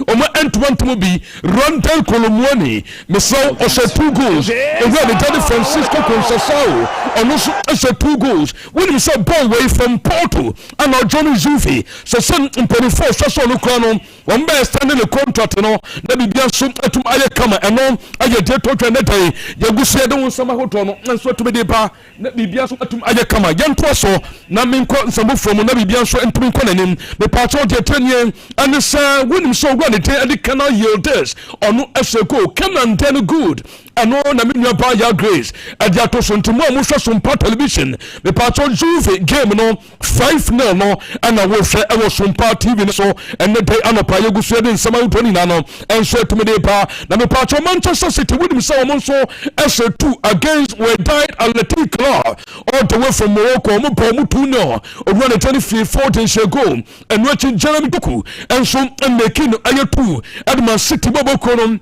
omo entuantum bi Rondel Kolomwani meso ose 2 goals over the Daddy Francisco Concesao ono so ose 2 goals when he said ball away from Porto and now Johnny Zufi so sen mpelifo so no kra no one be standing the contract no na bibia so atum aye kama eno aye de to twende tai yagusu de won sama hoto no nso to be ba na bibia so atum aye kama yanto so na menko nsamo from na bibia so entum ko nanim me pacho de tenye and say when so go the canal yield this ono eseko come and then good and no na me ba ya grace adia to so ntimo mo hwe Sompa television me pacho Juve game no 5-0 no and I will say I was Sompa TV so and the day anopa yagusu de nsama hoto ni na no enso to me de ba na me pacho Manchester City with himself so SA2 against we died Athletic Club all the way from Morocco mo pa mo 2-0 over the 24th goal and watching Jeremy Doku and so and making ayatu at Man City Bobo Konom.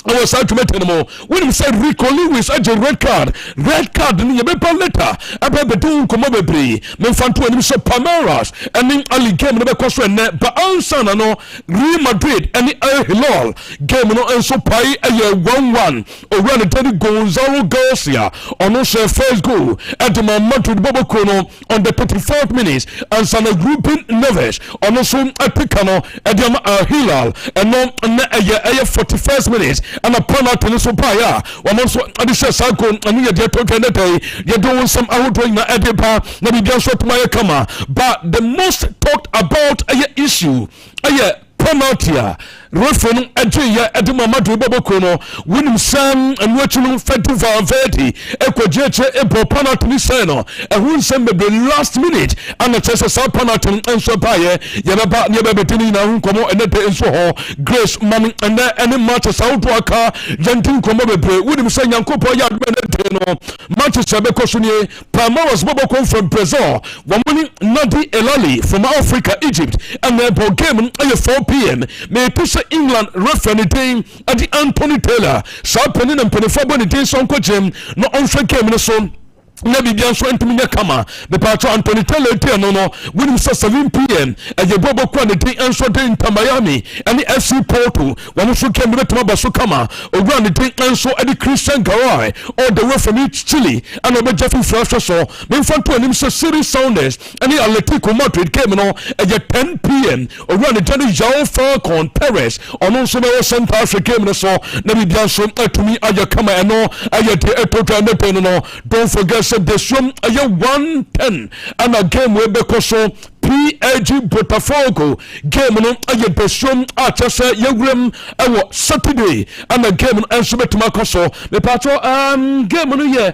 I was out to meet him. When he said Rico Lewis, I just red card, in your paper letter. I bet the doom come over me. Men found to him so Palmeiras and then Ali game never cost net, but Ansana no Real Madrid and the El Hilal game no and so pay a year 1-1 or run a Teddy Gonzalo Garcia on also first goal at the Madrid Bobo Kono on the 34th minutes and Sana grouping Neves on also a Picano at the Hilal and no a 41st minutes. And a penalty so paya one also adisha sako and you get to you do some outdoing na edepa na be just what my kama but the most talked about issue penalty referee Adria Edema Madrid Bobokono winning Sam and watching Festival Verdi Ekojeche Ebo penalty Seno and win some the last minute and the Chester South penalty and so by Yababa Yabetini na Komo and the so Grace Money and any matches out waka Gentil Komo Bebre winning San Yankopo Yad Manchester Bekosuni Palmeiras Boboko from Brazil one winning Nadi Elali from Africa Egypt and the ball game at 4 p.m. May push England referee team at the Anthony Taylor. South Penin and Penifo Bonity Sonko Jim, no on came so. Nebi bianso entuminya kama the patro Anthony Taylor no when it 7 p.m. and the Bobo quantity and so in Miami and the FC Porto when so came to Mabaso kama or run the thing and so at the Christian Garay all the way from Chile and over Jeffrey Flash so then for to him so series sounders and the Atletico Madrid came no at 10 p.m. or run the Johnny João Falcon Perez on also the Santa Africa came so Nebi bianso to me aya kama and no aya to no don't forget the swim a 110 and a game where because PAG Botafogo game no aye beswom a chese yewrem ewo Saturday and a game and so betuma koso me patro game no ye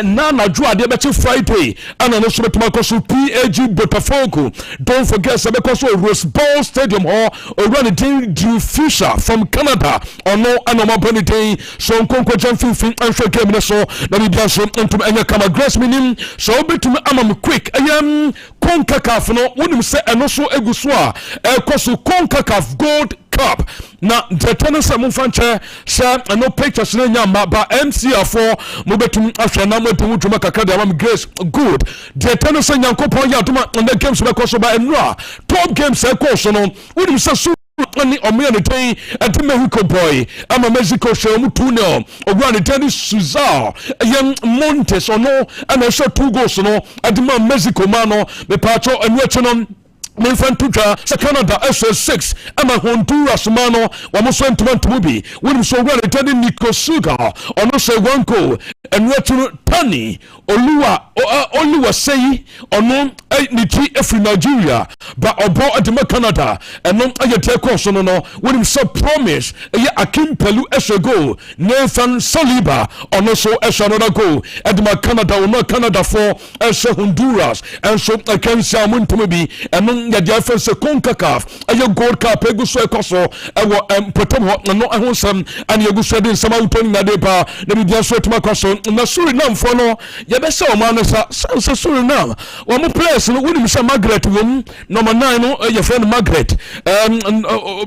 na ju ade be Friday and no so betuma koso PAG Botafogo don't forget say because Rose Bowl Stadium or run it Drew Fisher from Canada or no anoma bonity so nkonko jamfin and so game no so na bi so entum enya kama grace minim so betuma amam quick CONCACAF no when you say and also eguswa ekoso CONCACAF Gold Cup na the tennis mumfanche say no pictures na nyamba ba MCA4 mobetum ahwe na motum tuma kakada am grace good the tennis nyankopon ya tuma on the games bekoso ba enra top games ekoso no when you say Ani omianite at Mexico boy ama Mexico show mu 2-0 ogwani tennis Suzal young Montes ono and I shot 2 goals no at Mexico mano me patro and wechono Menfan Tuja, Canada SS6, Ama Honduras Mano, Wamoso and Tumantubi, when so well attending Nico Suga, or no say 1 goal, and what to Tani, Oluwa say, or no, Niti Efri Nigeria, but Obo at Canada, and non Ayateko Sono, when him so promise, Akim Pelu Esha goal, Nathan Saliba, or no so Esha another goal, at Canada, or not Canada for Esha Honduras, and so I can say Muntubi, and non ya dia fense CONCACAF ayo Gold Cup eguso ekoso ewo potom ho no ehonsam ani eguso de nsama utoni na de pa na bi dia so etuma kwaso na Suriname fo no ye be se o ma no sa Suriname wo mo players no woni misa Margaret wom number 9 no ye friend Margaret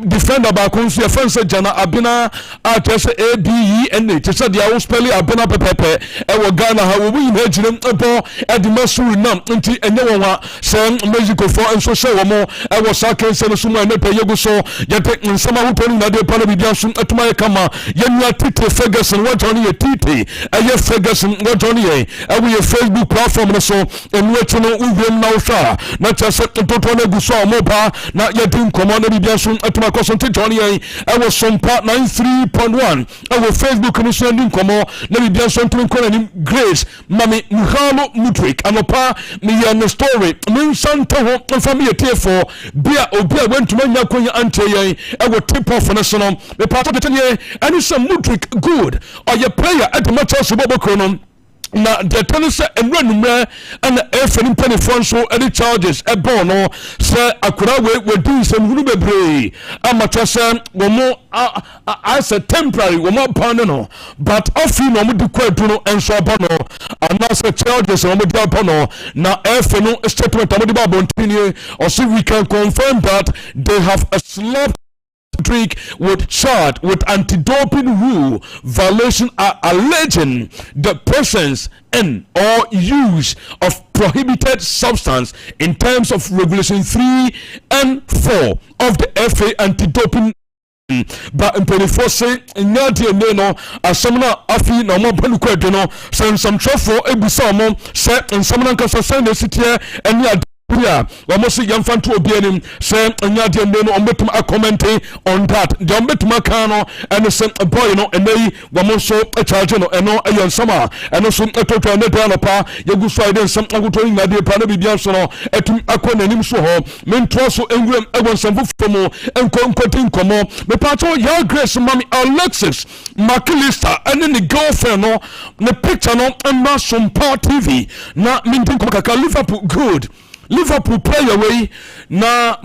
defender ba ko nso ye fense Jana Abina atese ABENA tese dia wo spell Abina pepepe ewo Ghana ha wo yin hagire ebo e de Suriname nti enye won wa se Mexico for enso say womo e wo sa kense no so mu ne payegu so yete nsama hotoni na de pa na bibia so atuma ye kama yenua Tite Ferguson what on ye Tite aye Ferguson what on ye e we Facebook platform no so enu etu no uwem na usha na chase toto na gu so mo ba na yedi nkomo na bibia so atuma ko so Tite on ye e wo Sompa 93.1 e wo Facebook no so ndi nkomo na bibia so ntumi ko na Grace mami Muhalo Mutrik anopa me ye no story me santo ho family tie bia obi a wentuma nya konya ante ye e wo tip off na so no me part of the any some Mutrik good or your player at the match of Bobo Cronon. Na the tennis and run and if any penny front so any charges a bono say akura we do some rubebre amateur one more as a temporary one more panel but often no do no and so bono and now say charges on the bono na if no statement or so we can confirm that they have a slap trick with charged with anti-doping rule violation are alleging the presence and or use of prohibited substance in terms of regulation 3 and 4 of the FA anti-doping. But in 24 say nyadi no asamna afi na mo banu kwadu no some trofo ebusa mo say nsamna nkasa send sitie eni yeah, almost young fan to be in say nyadi no ometum a commenting on that the ometum kano and the boy no and they were so a charge no and no a summer and also a total and the pa you go so then some agoto na de pa na bibia so no etum akona nim so ho men troso enwem ewon some from enkonkotin komo me pato your Grace mami Alexis McAllister and the girlfriend no the picture no and Sompa TV na mintin ko kaka Liverpool good Liverpool play away na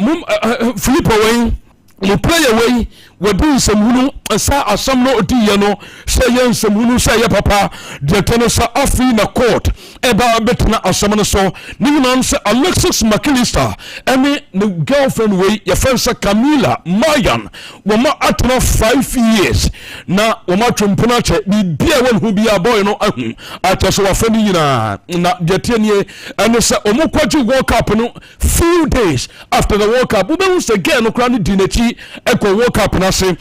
flip away we play away we do some hunu sa asam no odi ye no say yen some hunu say ye papa de tennis afi na court eba betna asam no so ni man say Alexis McAllister any the girlfriend we your friend say Camila Mayan we ma atna 5 years na we ma twempona che bibia won hu bia boy no ahu ataso wa fani nyina na de tienie and say omukwaji World Cup no few days after the World Cup we be say again no kra ni dinachi eko World Cup na say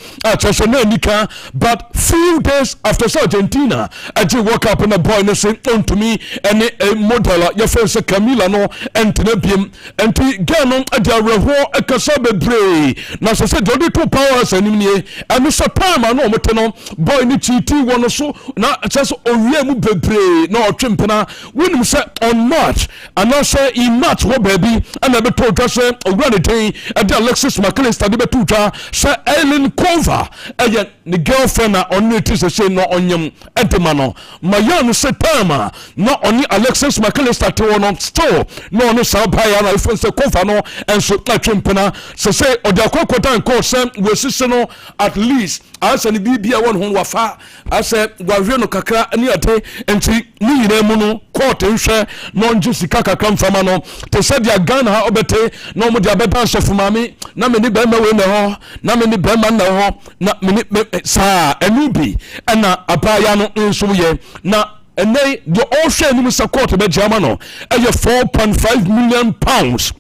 nika but few days after Argentina aji World Cup na boy no say on to me any model your friend say Camila no entebiem enti girl no aja reho ekasa bebre na say jodi two powers animnie and so time no moto no boy ni chiti one so na say owie mu bebre na otwempena wonim say on match and now say in match wo baby and I be told say owura dey and Alexis McAllister dey be tuta say Ellen Cover the girlfriend on it is say no onyem edemano mayan say time no only Alexis McAllister to on store no no sa buy na if say Cover no and so twempena say odakokota nko say we sise no at least as an bibia won ho wafa as wahwe no kakra ani ate enti ni yire mu no court nhwe no nje sika kakra mfama no te say dia Ghana ha obete no mo dia beba sofu mami na me ni be ma we ne ho na me ni be ma na ho na me ni sa enubi na abaya no nso ye na eney the ocean ni support be jama no e 4.5 million pounds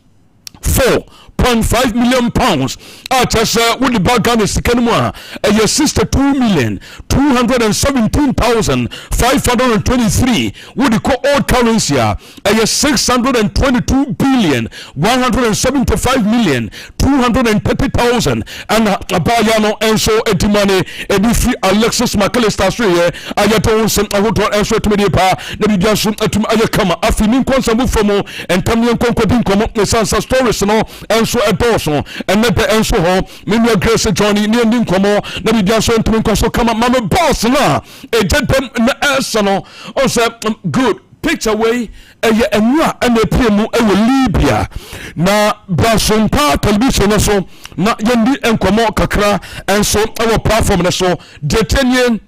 4.5 million pounds just with the background is Kenmua a 62,217,523 with the old currency a 625,175,230,000 and abayano and so edimane edifi Alexis McAllister so ayato nsem ahoto and so etmedepa na bidiaso atum ayekama afini konsamu fomo and tamien konkodin komo sansa stories no and so edoso and nepe and so ho me Grace Johnny ni ndi nkomo na bidiaso ntumi nkoso kama mama boss na ejedem na esano o say good picture way eye enwa and epemu ewo Libya na Sompa television so na yendi enkomo kakra and so our platform na so detenye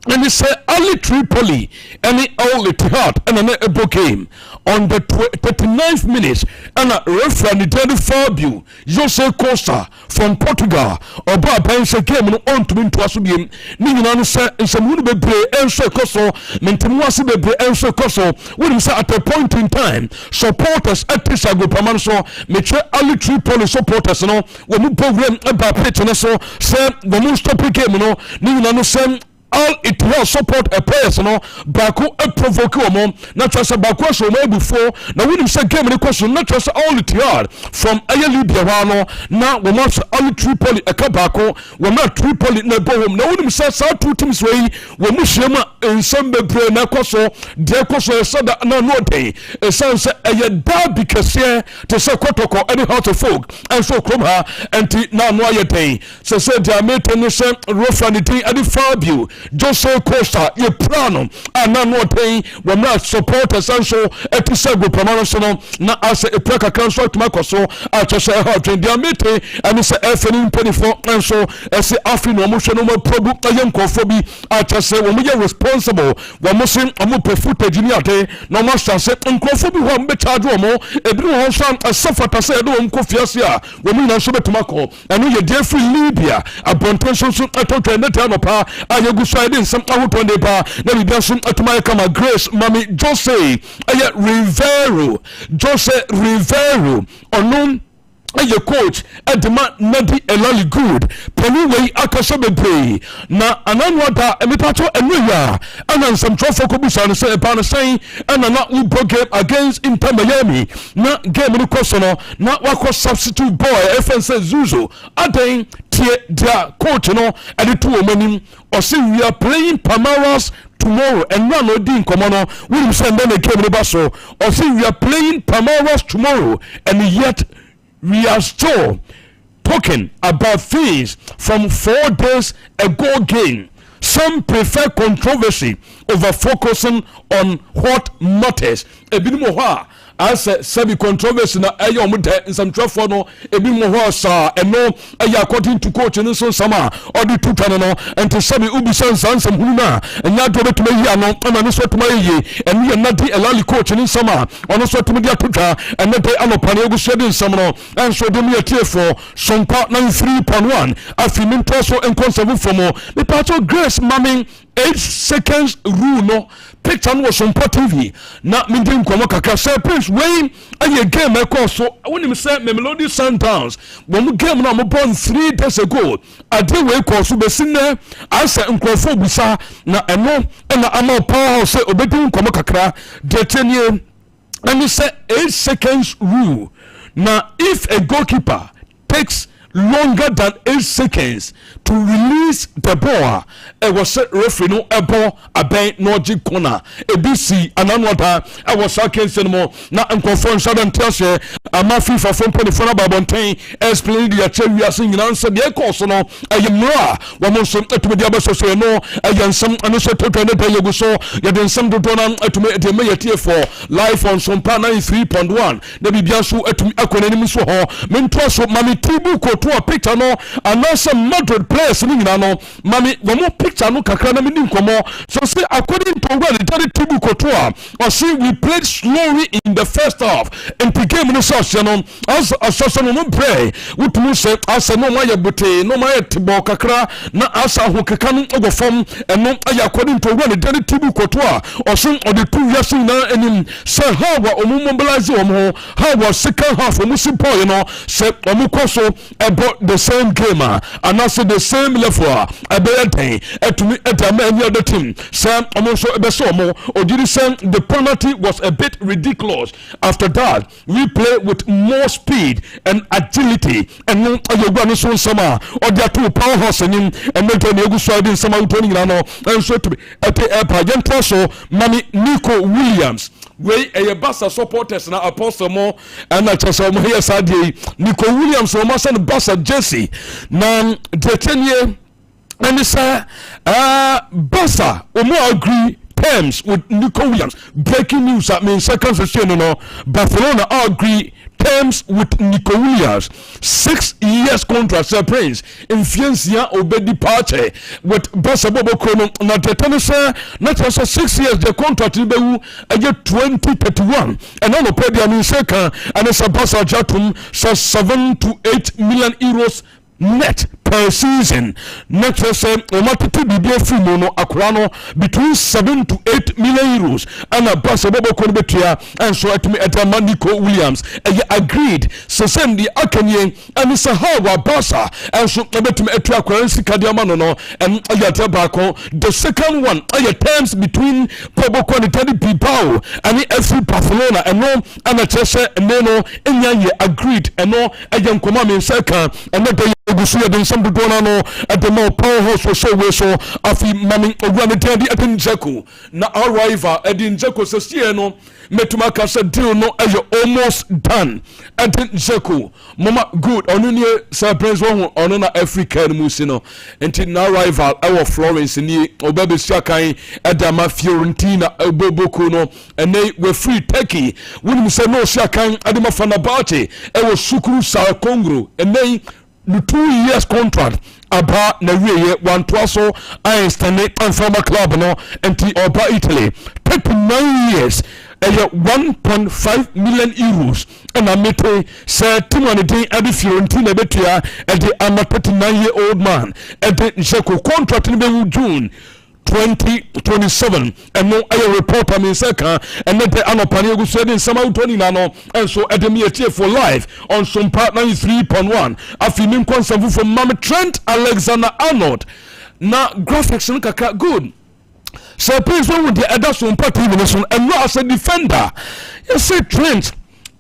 and he said Ali Tripoli and Al Ittihad and an Ebo game on the 39th minute and a referee the Fabio Jose Costa from Portugal or Bense game on to into Asubium Nina say in some would be Enso Coso Mentemuasi be Enso Coso when say at a point in time supporters at Tisago Pamanso Metre Ali Tripoli supporters no when you program about pitch so say the most stop game no Nina no say all it will support a person no Baku a provoke omo na trust Baku so no before na we say game the question na trust all it yard from aye Libya no na we must all Tripoli a Baku we not Tripoli na go home na we say so two teams we mu hwema ensem bebre na koso de koso so da na no dey e sense aye derby kese to say kotoko any how to folk and so krom ha enti na no aye dey so say dia mate no say rofanity adi Fabio Jose Costa ye plano ana no pay we not supporters and so episode promotion na as a preka council to makoso at say how to dia mate and say FN 24 and so as afin no mo hwe no probu ayem kofobi at say we be responsible we mo sin amu pe footage ni ate no mo say nkofobi ho mbe charge wo mo ebi ho so asafata say do nkofiase a we mi na so betumako anu ye dey free Libya abonton so atotwe neta no pa ayegu so ide nsem ahotonde pa na bibia so atuma kama Grace Mami Jose Rivero onum aye coach Edema Nadi Elali good penway akasa bebre na ananwada emipato enwya ana some trophy ko busa no say pa no say ana na we game against Inter Miami na game no koso no na wako substitute boy FNC Zuzo aden tie dia coach no ade to omanim or say we are playing Palmeiras tomorrow and now no din komono we send them a game no baso or say we are playing Palmeiras tomorrow and yet we are still talking about things from 4 days ago again. Some prefer controversy over focusing on what matters. As a controversy na ayo mu de some trafo no ebi mo ho sa eno ayi according to coach no so sama odi tutano no ento sabi ubi sansan sam hununa enya do betuma yi ano ana no so tuma yi enu ye nadi elali coach ni sama ono so tuma dia tutwa ene de anopane eguso de nsam no enso de me tie for Sompa 93.1 afiminto so enconserve for mo me pato Grace Mami 8 seconds rule no picture no Sompa TV na me din komo kakra say prince wey aye game e call so when him say Melody Sundowns when game na mo born 3 days ago ade wey call so be sinne asa nkrofo busa na eno na ama power say obedin komo kakra de tenye and say 8 seconds rule now if a goalkeeper takes longer than 8 seconds to release the ball was referee no ebo aben no ji corner ebc ananwada was against no na nkonfon shadan tell ama FIFA from 24 babonten explain the achewi asin nyina so de course no ayemra wo mo so etumi abaso so no ayansam anu so toto ne payegu so yeden sam dodo na etumi de me yetie for live on Sompa 93.1 na bibia so etumi akonanim so ho mento so mami tribu ko to a picture no anasa Madrid players ni nyina no mami wo mo picture no kakra na me din komo so say according to what the tribu ko to a or see we played slowly in the first half and the game no so no as assassin no pray wutumu say as no maye bote no maye tibo kakra na asa ho keka no go fam eno aya according to what the tribu ko to a or so or the 2 years na enim say how wa omu mobilize omo how was second half omu simple you know say omu koso about the same game and also the same level abeyten etumi etama any other team sam omo so ebeso omo odiri say the penalty was a bit ridiculous. After that we play with more speed and agility and no ayogba no so sama or their two powerhouse and then egu so din sama utoni no and so to epa so mami Nico Williams we a Barca supporters na apostle mo and na chasa mo here sadie Nico Williams o ma send Barca jersey na detenye and say Barca o mo agree terms with Nico Williams. Breaking news that means second session no Barcelona agree terms with Nico Williams, 6 years contract, Sir Prince, in Fiancia Obedi Pache, with Basabobo Kono, not the tennis, not just 6 years, the contract in Bewu, a year 2031, and on the Pedia Second, and it's a Basa Jatum, so 7 to 8 million euros net per season. Next say omatete bibia fumo no akrano between 7 to 8 million euros and a bus bobo kon betua and so at me at Nico Williams agreed so send the akanye and so how basa and so betum etua currency kadiama no and ayata bako the second one are terms between bobo kon tadi people and FC Barcelona and no and a chese and no enya agreed and no ayan koma me second and no Gusuya den some no at the more powerhouse for show we so afi mami ogwane tadi atin Jeko na our rival Edin Jeko says no metumaka said deal no almost done atin Jeko mama good onunye surprise one on na African musino enti na rival our Florence ni obabe siakan adama Fiorentina oboboko no ene we free Turkey when we say no siakan adama Fenerbahce e sukuru sa Congo ene the 2 years contract about na wiye one twaso Einstein and former club no enti oba Italy 39 years 1.5 million euros and I met say Timothy at the Fiorentina betia at the 39-year-old man at the Jeko contract in June 2027 and no air reporter mean second and then the anopani said in some 20 nano and so at the meeting for live on Sompa 93.1 afinin konsavu from Mama Trent Alexander-Arnold na graphics nkaka good so please one with the other Sompa TV and not as a defender you say Trent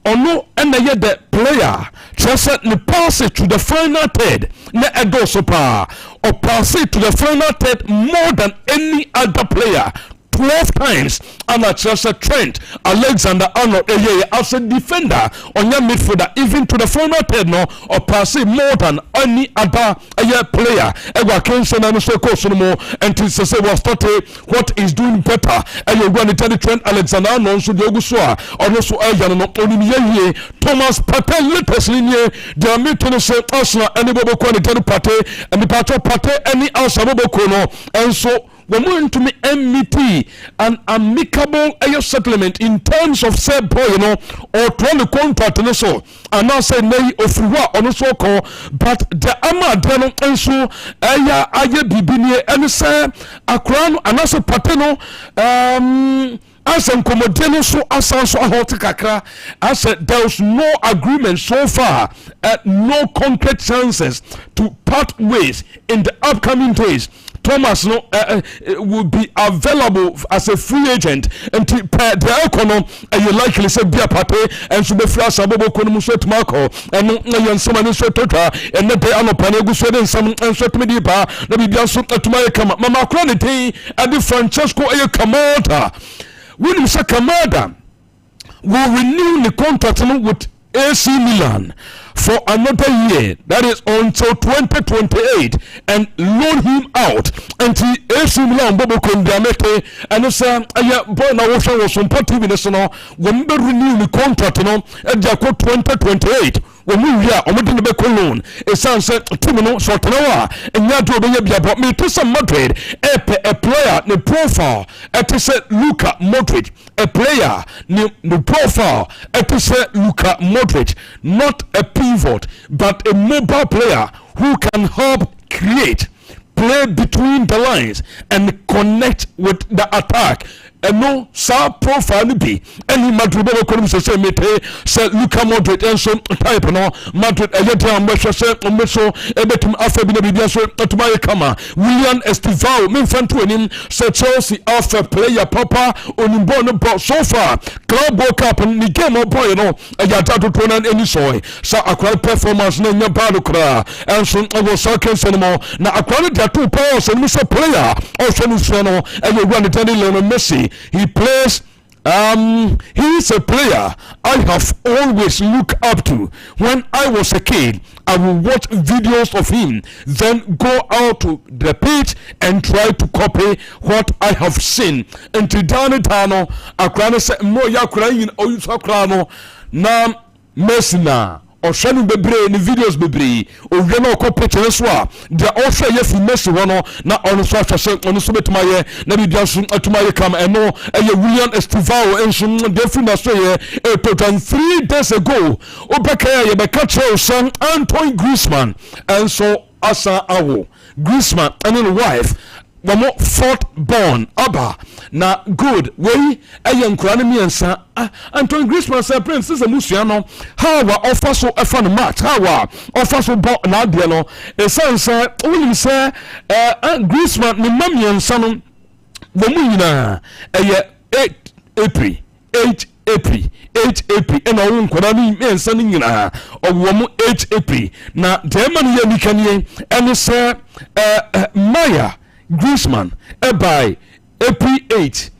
or no and the player just the pass it to the final third na edo sopa or pass it to the final third more than any other player 12 times and at just a Trent Alexander-Arnold as a defender on your midfielder even to the final third no or pass it more than any other player ever can send and so close no more until say was started what is doing better and you're going to tell the Trent Alexander-Arnold so the Ogusua or also no only Thomas Partey latest linear the meeting say Arsenal anybody going to tell Partey and the Partey any Arsenal no and so we're going to me MET an amicable settlement in terms of said boy, you know, or 20 contract and so and now say nay of on so call but the ama and so aya bibini and say a crown and also pateno as an commodino so asanso ahotikakra I said there was no agreement so far no concrete chances to part ways in the upcoming days. Thomas no will be available as a free agent until the economy you likely say be a party and so be free as abobo kono so tomako and no someone so tota and the anopanegu so den some and so to me ba na bibia so tomai kama mama kronity and the Francesco Kamada when say Kamada will renew the contract with AC Milan for another year, that is until 2028, and loan him out until AC Milan Bobo Kondamete and say boy na was some party in the when we renew the contract and they 2028 when we hear on the loan it sounds like Timino Sortanawa and Yato Bia but me to some Madrid a player the profile at Luka Modric a player the profile at Luka Modric not a pivot but a mobile player who can help create play between the lines and connect with the attack and no sa profile be any Madrid say mete say Luka Modric and so type no Madrid ayeta mbesho say mbesho ebetum afa bi na bibia so atuma kama William Estivao me fanto enim say Chelsea alpha player papa onimbo no so far club World Cup ni game boy no ayata to na any soy so akwa performance na nya bad kra and so go soccer cinema na akwa the two powers and Mr. player also no and you run the Lionel Messi. He plays he is a player I have always looked up to. When I was a kid, I would watch videos of him, then go out to the pitch and try to copy what I have seen. And to Dano, Akrano said, Mo Yakrain, or you Sakrano. Now, Messina ɔhwɛ no bebree ne videos bebree owia na ɔkɔ picture so a de ɔhwɛ yɛ fi Messi hɔ no na ɔno so ahwɛ sɛ ɔno so betuma yɛ na bibia so atuma yɛ kam ɛno ɛyɛ William Estivao enso de fi na so yɛ 3 days ago obɛka yɛ bɛka kyerɛ sɛ Antoine Griezmann enso asa awo Griezmann and his wife wamo fourth born aba na good wey ɛyɛ nkura ne miɛnsa Antoine Griezmann say prince sɛ musua no how a offer so ɛfa no match how a offer so bɔ na adeɛ no ɛsan sɛ wonim sɛ Griezmann ne ma miɛnsa no wɔn mu nyinaa ɛyɛ 8 April ɛna ɔwo nkwadaa no miɛnsa no nyinaa ɔwɔ mu 8 April na dɛɛma no yɛ nikanie ɛne sɛ Maya Griezmann by April 8,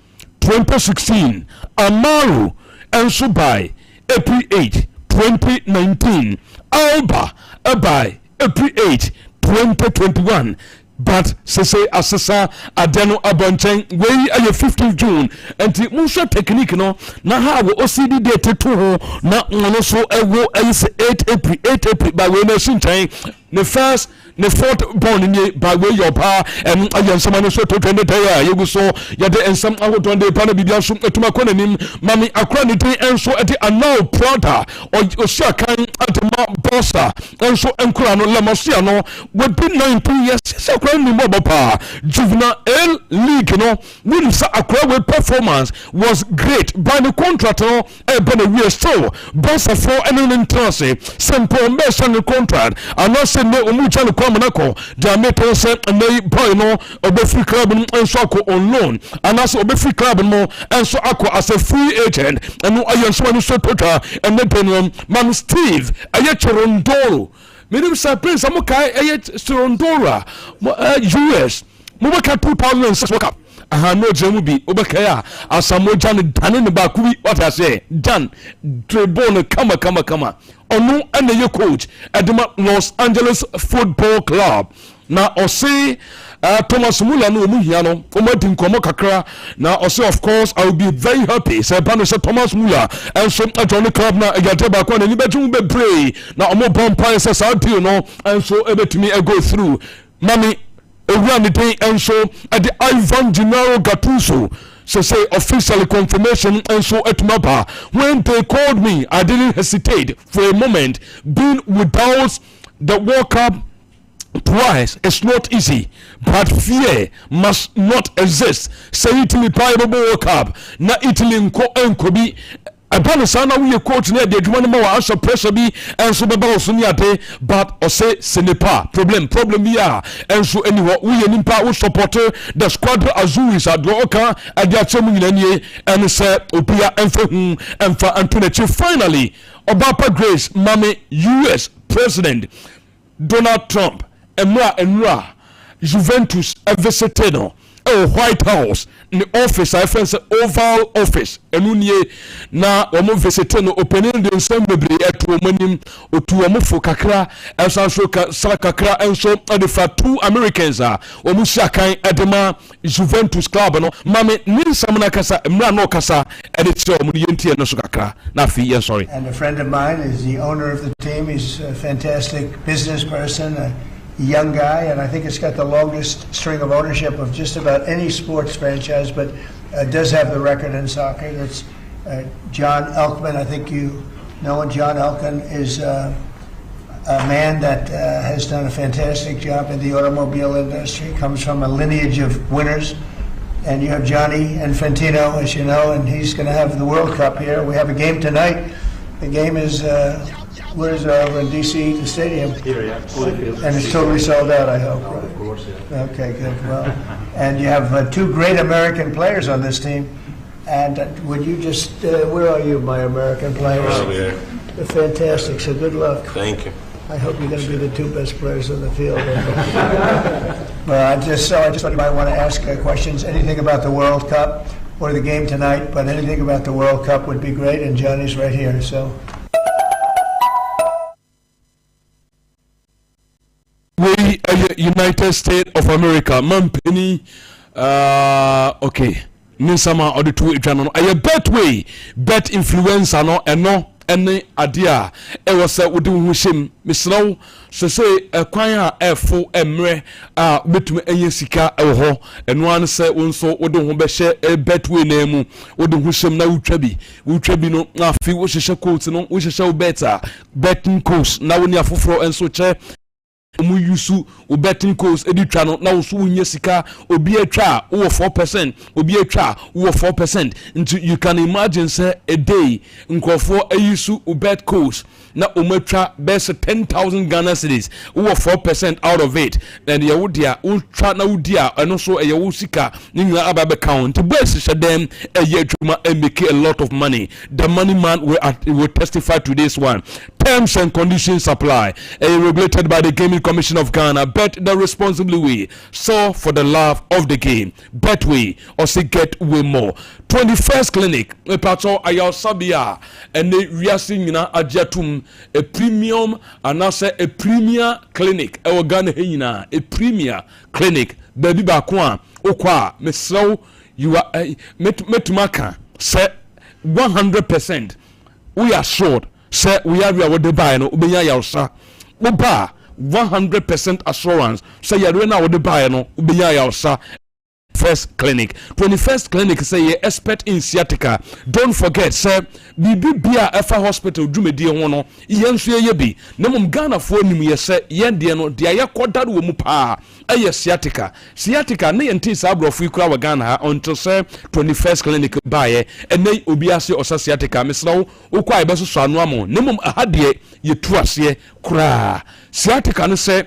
2016. Amaro also by April 8, 2019. Alba by April 8, 2021. But say asesa adeno abonchen we aye 15th June enti musha technique no na ha wo OCD date to ho na ono so ewo aye 8 April by we na shinchen the first the fourth born in by way your power and ayan someone so to 20 day you so ya de ensam ahodon de pa na bibia so etuma konanim mami akra ne tin enso eti anao prada o sia kan atema bossa enso enkura no lamosia no within 19 years se akra ni mo pa juvenile league no when sa akra we performance was great by the contract no e be na we so bossa for any interest simple measure the contract and no say no umucha no Manako, Jameto said, and they boy no, a free club and so on loan, and also a free club more, and so as a free agent, and no iron swan so total, and then man Steve, a yet Rondoro. Medium Prince Amokai, a yet Rondora, US, Mubaka 2006 woke up. Aha no Jemubi, Obakaya, as some more Jan done in the Bakui, what I say, done, Trebone, kama. Onu and the coach at the Los Angeles Football Club. Now, I say Thomas Muller no Muhiano, Omadin Komokakra. Now, also, of course, I will be very happy. Say, Thomas Muller and some at the club now. I got back on any bedroom be pray. Now, I'm more bumpire says out you know, and so ever to me I go through. Mommy, around the day and so at the Ivan Gennaro Gattuso. So say official confirmation and so at Maba. When they called me, I didn't hesitate for a moment. Being without the World Cup twice is not easy, but fear must not exist. Say Italy Bible World Cup, na Italy nko Abana sana we coach near the Juman Mawa pressure be and so baba osuniate but or say senepa problem here and so anyway we nimpa we supporter the squad Azuris at Doka at the Achemu Nanye and say Opia Enfa Antonechi finally Obapa Grace Mame US President Donald Trump Emra Juventus visited White House the office I fancy Oval Office enunye na omo visite no opening the assembly eto manim otu omo fo kakra enso so kakra enso adefa 2 Americans omo shakan edema Juventus club no mame ni samna kasa mra no kasa edetio omo yentie no so kakra na fi yes sorry. And a friend of mine is the owner of the team. He's a fantastic business person, a young guy, and I think it's got the longest string of ownership of just about any sports franchise, but does have the record in soccer. That's John Elkman. I think you know him. John Elkman is a man that has done a fantastic job in the automobile industry, comes from a lineage of winners. And you have Johnny Infantino, as you know, and he's going to have the World Cup here. We have a game tonight. The game is where's over in D.C. the stadium? Here, yeah. And it's totally sold out, I hope. Oh, of course, yeah. Okay, good. Well, and you have 2 great American players on this team. And would you just, where are you, my American players? Oh, yeah. They're fantastic, so good luck. Thank you. I hope you're going to be the 2 best players on the field. Well, I just thought you might want to ask questions, anything about the World Cup or the game tonight, but anything about the World Cup would be great, and Johnny's right here, so. We United States of America, Mampeni, okay. Ninsama or the 2 channel. I bet influencer no and no ene adia e was wode wo hyem mesraw so say kwan a efo emre a betum enye sika e ho eno an se wonso wode ho be hye betway na mu wode ho hyem na wutwa bi no afi wo hyehye coat no wo hyehye wo better betting course na woni afoforo enso che mu yusu o betting course editwa no na wo so wonye sika obi atwa wo 4% obi atwa wo 4% into you can imagine say a day nkofo ayusu o bet course na o matwa best 10,000 Ghana cedis wo 4% out of it and ya wodia wo twa na wodia eno so ye wo sika ni nyina ababe count best shedem eye adwuma and make a lot of money. The money man will testify to this one. Terms and conditions apply. Regulated by the Gaming Commission of Ghana. Bet the responsibly way. So for the love of the game. Bet way or say get way more. 21st clinic. A patrol ayal sabia and the riasing ajatum a premium and also a premier clinic. Our Ghana hina a premier clinic. Baby bakwa okwa mesraw you are metumaka say 100%. We are short. Say we are what they buy no ubenya yausa uba 100% assurance say you are now what they buy no ubenya yausa. First clinic 21st clinic say you expert in sciatica. Don't forget say bibia efa hospital dwumedi ho no yenso ye bi na mum Ghana fo nim ye say yen de no de ayekọdare wo mu pa eye sciatica na yenti sa abrofo ikura wa Ghana ha until say 21st clinic bae enei obi ase osa sciatica mesrawo okwa ibeso so anu amo na mum ahade ye tuase kura sciatica no say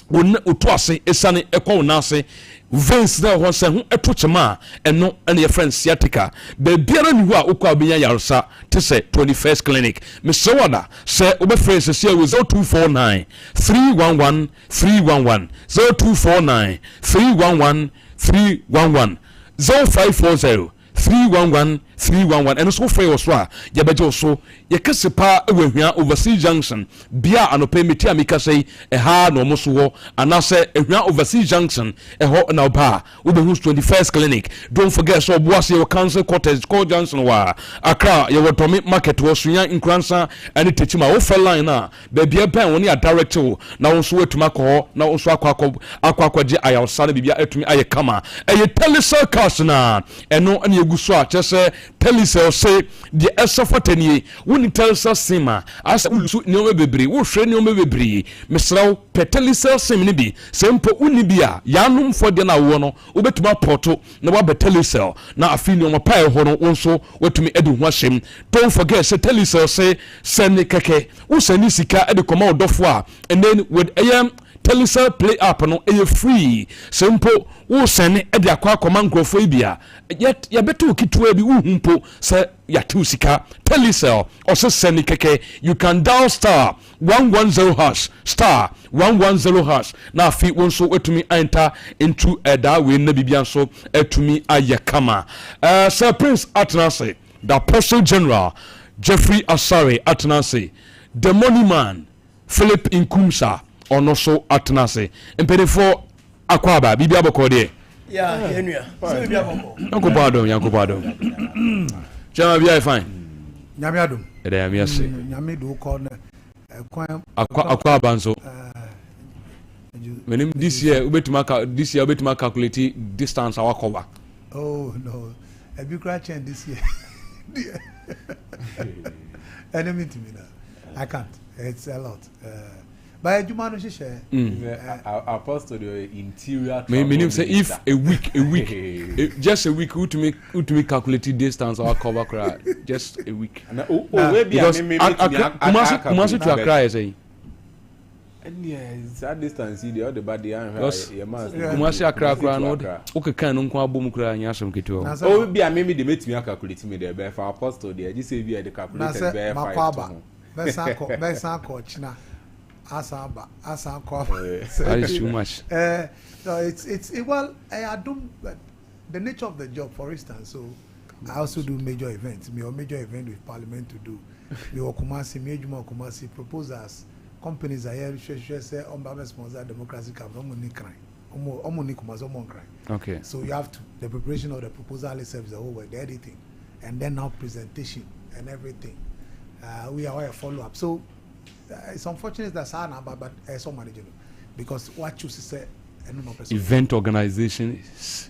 won otuase esane ekọ wonase veins na ho se ho etochema eno ene ye friend sciatica be biara ni ho a okwa obenya yarsa te se 21st clinic me se wada se obefre se se 0249 311 311 0249 311 311 0540 311 311 and so free was wa ya bejo so ye kese pa ewahua overseas junction bia anope meti amika sei ha no moso wo anase ehua overseas junction ho na oba we be 21st clinic. Don't forget so boase your council cottage call junction wa Accra ye wotomi market wo sunya nkransa ani techima wo fel line na be bia ban woni a direct wo na wo so watuma ko na wo so akwaje ayawsa na bibia atumi aye kama eye telecircus na eno ani eguso a chese telecell say the esofotanie woni telecell sima asa ulusu ne omebebre wo hwe ne omebebre mesraw telecell sim ne bi sempo uni bia yanum fode na wo no obetuma porto na wa telecell na afini o mapai ho no wonso watumi edu ho ahyem. Don't forget say telecell say send keke wo send sika e de koma odofo a and then with telecell play app no e free simple wo send e de akwa koma nkrofo ibia yet ya beto kitwa bi uhumpo say ya sika telecell or so send keke you can dial star 110 hash star 110 hash na fi wonso etumi enter into that way na bibia so etumi ayekama. Sir Prince Atanase, the Apostle General Jeffrey Asare Atanase, the money man Philip Nkumsa ono so Atanase mpedefo akwaba bibia bokode ya enua so bibia bokode yanko pardon chama bia fine nyame adom ede yame ase nyame do ko na akwaba nso menim this year ubetuma calculate distance our cover. Oh no, a big crash this year. Enemy to me now. I can't. It's a lot. But you manage to share. Apostle the interior. Meaning say if a week, just a week, to make calculate distance our cover cry. Just a week. Because Kumasi to Accra say. Yes, that distance the other body Kumasi Accra no okay kan no nko abom kra nya asem ketewa. Oh be a maybe they make me calculate me there be for apostle there just say be the calculated be 5. Besa ko china asaba that is too much. So it's well I don't the nature of the job for instance, so I also do major events. Me or major event with parliament to do. Me Kumasi major Kumasi proposals. Companies are here say on Baba sponsor democracy can money crime. Omoni kumazo mon crime. Okay. So you have to the preparation of the proposal itself is the whole way, the editing, and then now presentation and everything. we are a follow up. So it's unfortunate that Sana, but so manageable because what you say, event organization is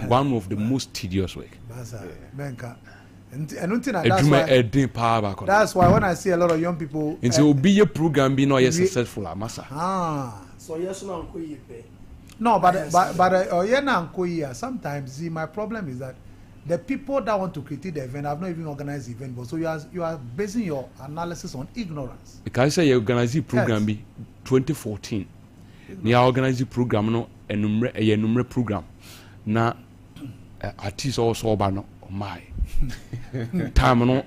one of the most tedious work. That's why when I see a lot of young people, and so be a program be not successful, massa. So yes, no, sometimes see my problem is that the people that want to critique the event have not even organized the event, but so you are basing your analysis on ignorance. Because I say you organize the program be 2014. You organize the program no a number program. Na artist also bano my time no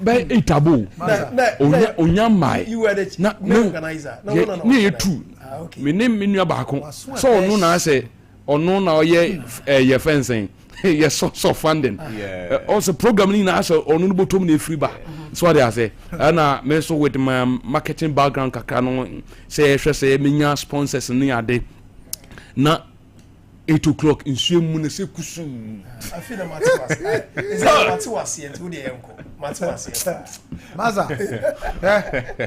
by itabu onya mai you were the organizer no too me name me nua baako so no na say ono na ye fencing yes so funding also program ni na so ono no botom na free ba so they say na me so with my marketing background kakra no say me nya sponsors ni ade na 8 o'clock in Shemu na se kusu. I feel the Matiwas. Is that Matiwas yet? Who the uncle? Matiwas yet? Maza.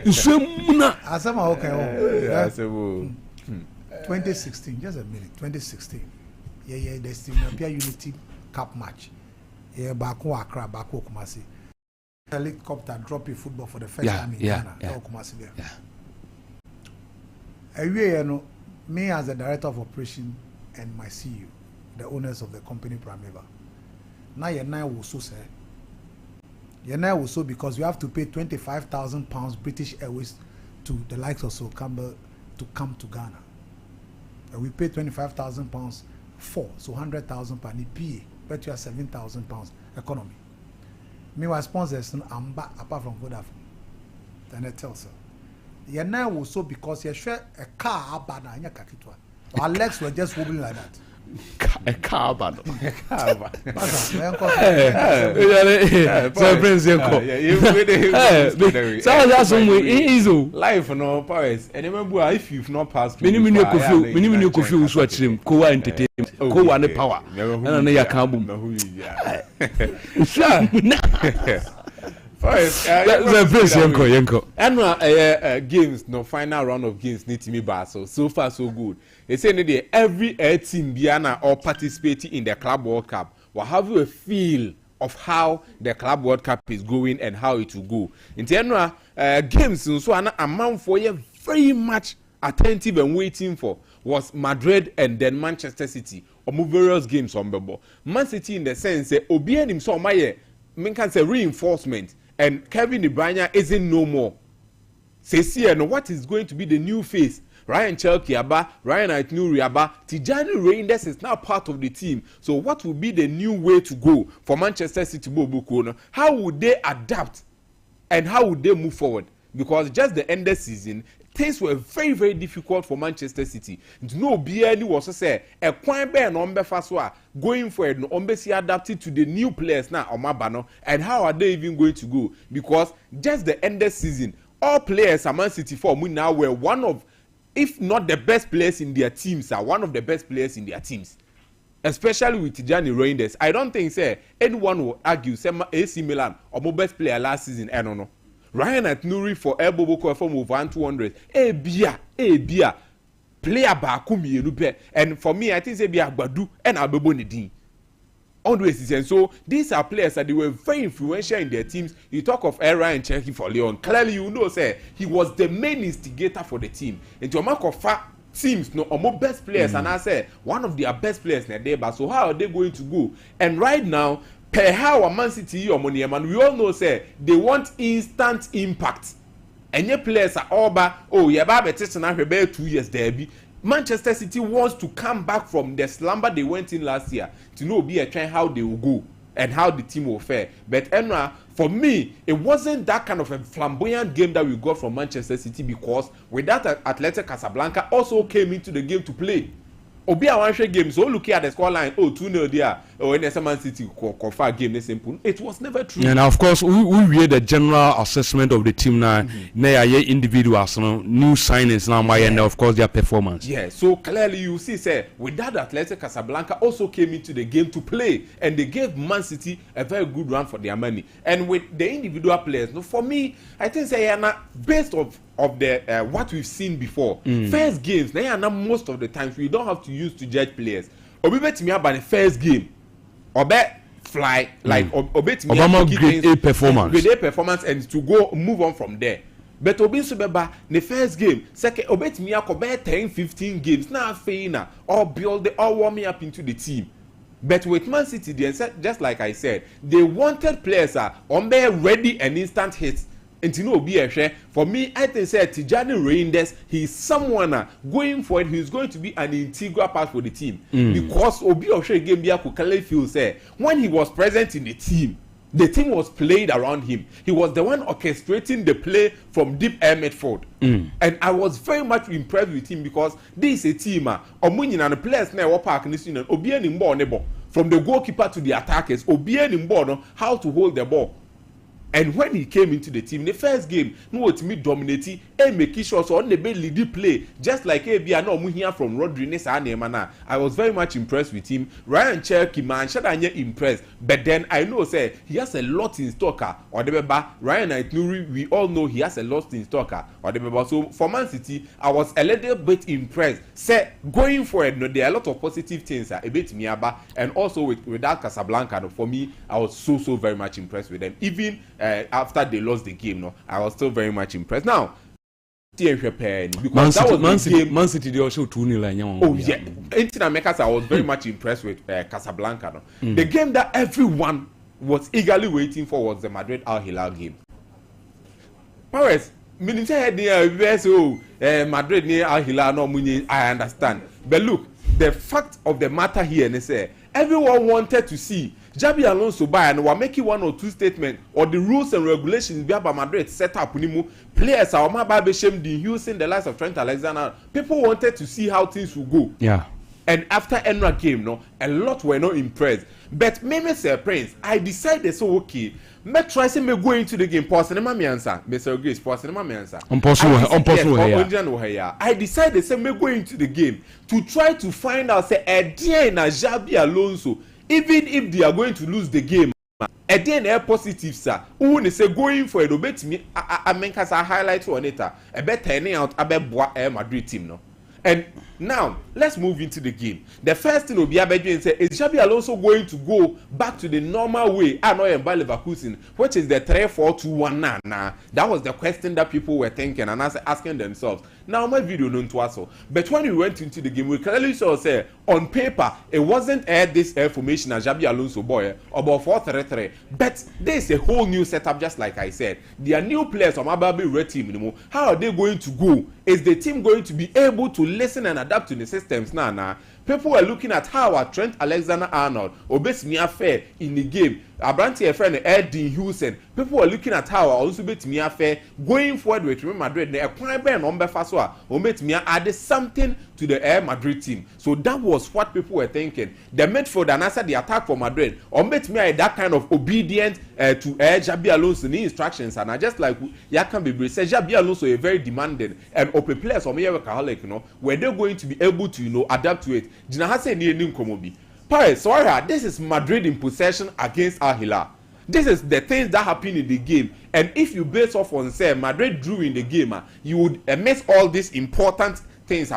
Shemu na. Asama okay. Yeah, so 2016, just a minute. 2016. Yeah, there's the Olympia Unity Cup match. Yeah, Baku Accra, Baku Kumasi. Helicopter dropping football for the first time in Ghana. Kumasi there. Yeah. Me as the director of operation and my CEO, the owners of the company Primeva. Now your nine will so say. Your nine will so because you have to pay £25,000 British Airways to the likes of Sol Campbell to come to Ghana. And we pay £25,000 for so £100,000 per PA, but you are £7,000 economy. Meanwhile, sponsors I'm back apart from Vodafone. Then I tell sir. Your nine will so because you share a car abana in your kakitwa. Our legs were just wobbling like that. A car band. life no powers. And remember if you've not passed many coffee swatch him co entertainment co and power and ya can boom. And games, no final round of games need to be bad. So far so good. They say every team Biana or participating in the Club World Cup will have a feel of how the Club World Cup is going and how it will go. In general, games so an amount for you very much attentive and waiting for was Madrid and then Manchester City or various games on the ball. Man City in the sense that Obian himself my can say reinforcement. And Kevin De Bruyne isn't no more. Say, and what is going to be the new face? Ryan Cherki Aba, Ryan Aitnuri Aba, Tijani Reinders is now part of the team. So what will be the new way to go for Manchester City Bobo? How would they adapt and how would they move forward? Because just the end of the season, things were very, very difficult for Manchester City. No BNI was to say a quite bear number faswa going for it, no embassy adapted to the new players now on Mabano, and how are they even going to go? Because just the end of the season, all players at Man City for me now were one of, if not the best players in their teams, are one of the best players in their teams. Especially with Tijani Reinders. I don't think say anyone will argue say AC Milan or my best player last season. I don't know. Ryan Aitnuri for Elbow Boko from over 200. Bia. Player Bakumi Rupe. And for me, I think say Bia Badu and Abebo Nidin. Always and so these are players that they were very influential in their teams. You talk of Ryan Cherki for Leon. Clearly, you know, say he was the main instigator for the team. And to mark of fact, teams no more best players, and I say one of their best players in the day. So how are they going to go? And right now, per how Man City or money, man, we all know say they want instant impact. And your players are all back. Oh, yeah, Baba testing now for 2 years there. Manchester City wants to come back from the slumber they went in last year to know be a try how they will go and how the team will fare. But for me, it wasn't that kind of a flamboyant game that we got from Manchester City because with that Athletic Casablanca also came into the game to play. Obi Awanshe game, so looking at the scoreline, 2-0 there. when Man City confer game the simple. It was never true. And of course, we read the general assessment of the team now. Now, individuals, new signings now, and of course their performance. Yeah, so clearly you see, say with that Athletic Casablanca also came into the game to play, and they gave Man City a very good run for their money. And with the individual players, no, for me, I think say based of the what we've seen before, first games, now most of the times we don't have to use to judge players. Obi bet me about the first game, or bet fly like obet me grade A performance, and to go move on from there. But Obi Subeba, the first game, second obet me about 10-15 games now faina or build or warm me up into the team. But with Man City, just like I said, they wanted players on there ready and instant hits. And you know, be a share for me. I think say Tijani Reinders, he's someone going for it. He's going to be an integral part for the team because Obi Oshe game could clearly feel say when he was present in the team was played around him. He was the one orchestrating the play from deep air midfield. And I was very much impressed with him because this is a team. Omunyin and the players now park in this union. Obi and Imbo from the goalkeeper to the attackers. Obi and Imbo how to hold the ball. And when he came into the team, the first game, no it's me dominating and making sure so on the lead play, just like Abia no here from Rodri Nesa. I was very much impressed with him. Ryan Cherky man, Shadanya impressed, but then I know say he has a lot in stocker or the beba Ryan Aitnuri, we all know he has a lot in stocker or the beba. So for Man City, I was a little bit impressed. Say going forward, no, there are a lot of positive things a bit miaba, and also with that Casablanca. For me, I was so very much impressed with them. Even after they lost the game, no, I was still very much impressed. Now, because that was the game. Man City they also 2-0. Oh yeah, I was very much impressed with Casablanca. No? The game that everyone was eagerly waiting for was the Madrid Al Hilal game. Paris, Madrid near Al Hilal, no, I understand. But look, the fact of the matter here is everyone wanted to see Xabi Alonso buy and we're making 1 or 2 statements or the rules and regulations by Madrid set up. Players are using the likes of Trent Alexander. People wanted to see how things will go. Yeah. And after Enra game, no, a lot were not impressed. But maybe Sir Prince, I decided so okay. Me try say me go into the game. Pause and my answer. Mr. Grace, pause and my answer. I decided say me go into the game to try to find out say na Xabi Alonso. Even if they are going to lose the game, again, air positive, sir. Who say going for it? Bet me, I mean, cause I highlight on it. I bet turning out a bet Madrid team, no. And now let's move into the game. The first thing will be and say, is Xabi Alonso going to go back to the normal way? I know in Leverkusen, which is the 3-4-2-1 now. That was the question that people were thinking and asking themselves. Now my video don't to us, but when we went into the game, we clearly saw say on paper it wasn't this formation as Xabi Alonso boy about 4-3-3, but there's a whole new setup. Just like I said, there are new players on Mababi red team anymore. How are they going to go? Is the team going to be able to listen and adapt to the systems now? People were looking at how Trent Alexander-Arnold Obesmia fair in the game. Abranti friend Eddie Houston. People were looking at how also Betmia fair going forward with Real Madrid. They acquired Ben Ombe Faswa. Obetmia added something to the Air Madrid team. So that was what people were thinking. The midfield and answer the attack for Madrid. Obetmia that kind of obedient to Xabi Alonso the instructions. And I just like Yakan Bibre said, Xabi Alonso is very demanding and open players or workaholic, were they going to be able to adapt to it? Jinahase ni Komobi. Paris, sorry, this is Madrid in possession against Al Hilal. This is the things that happen in the game. And if you base off on say Madrid drew in the game, you would miss all these important things.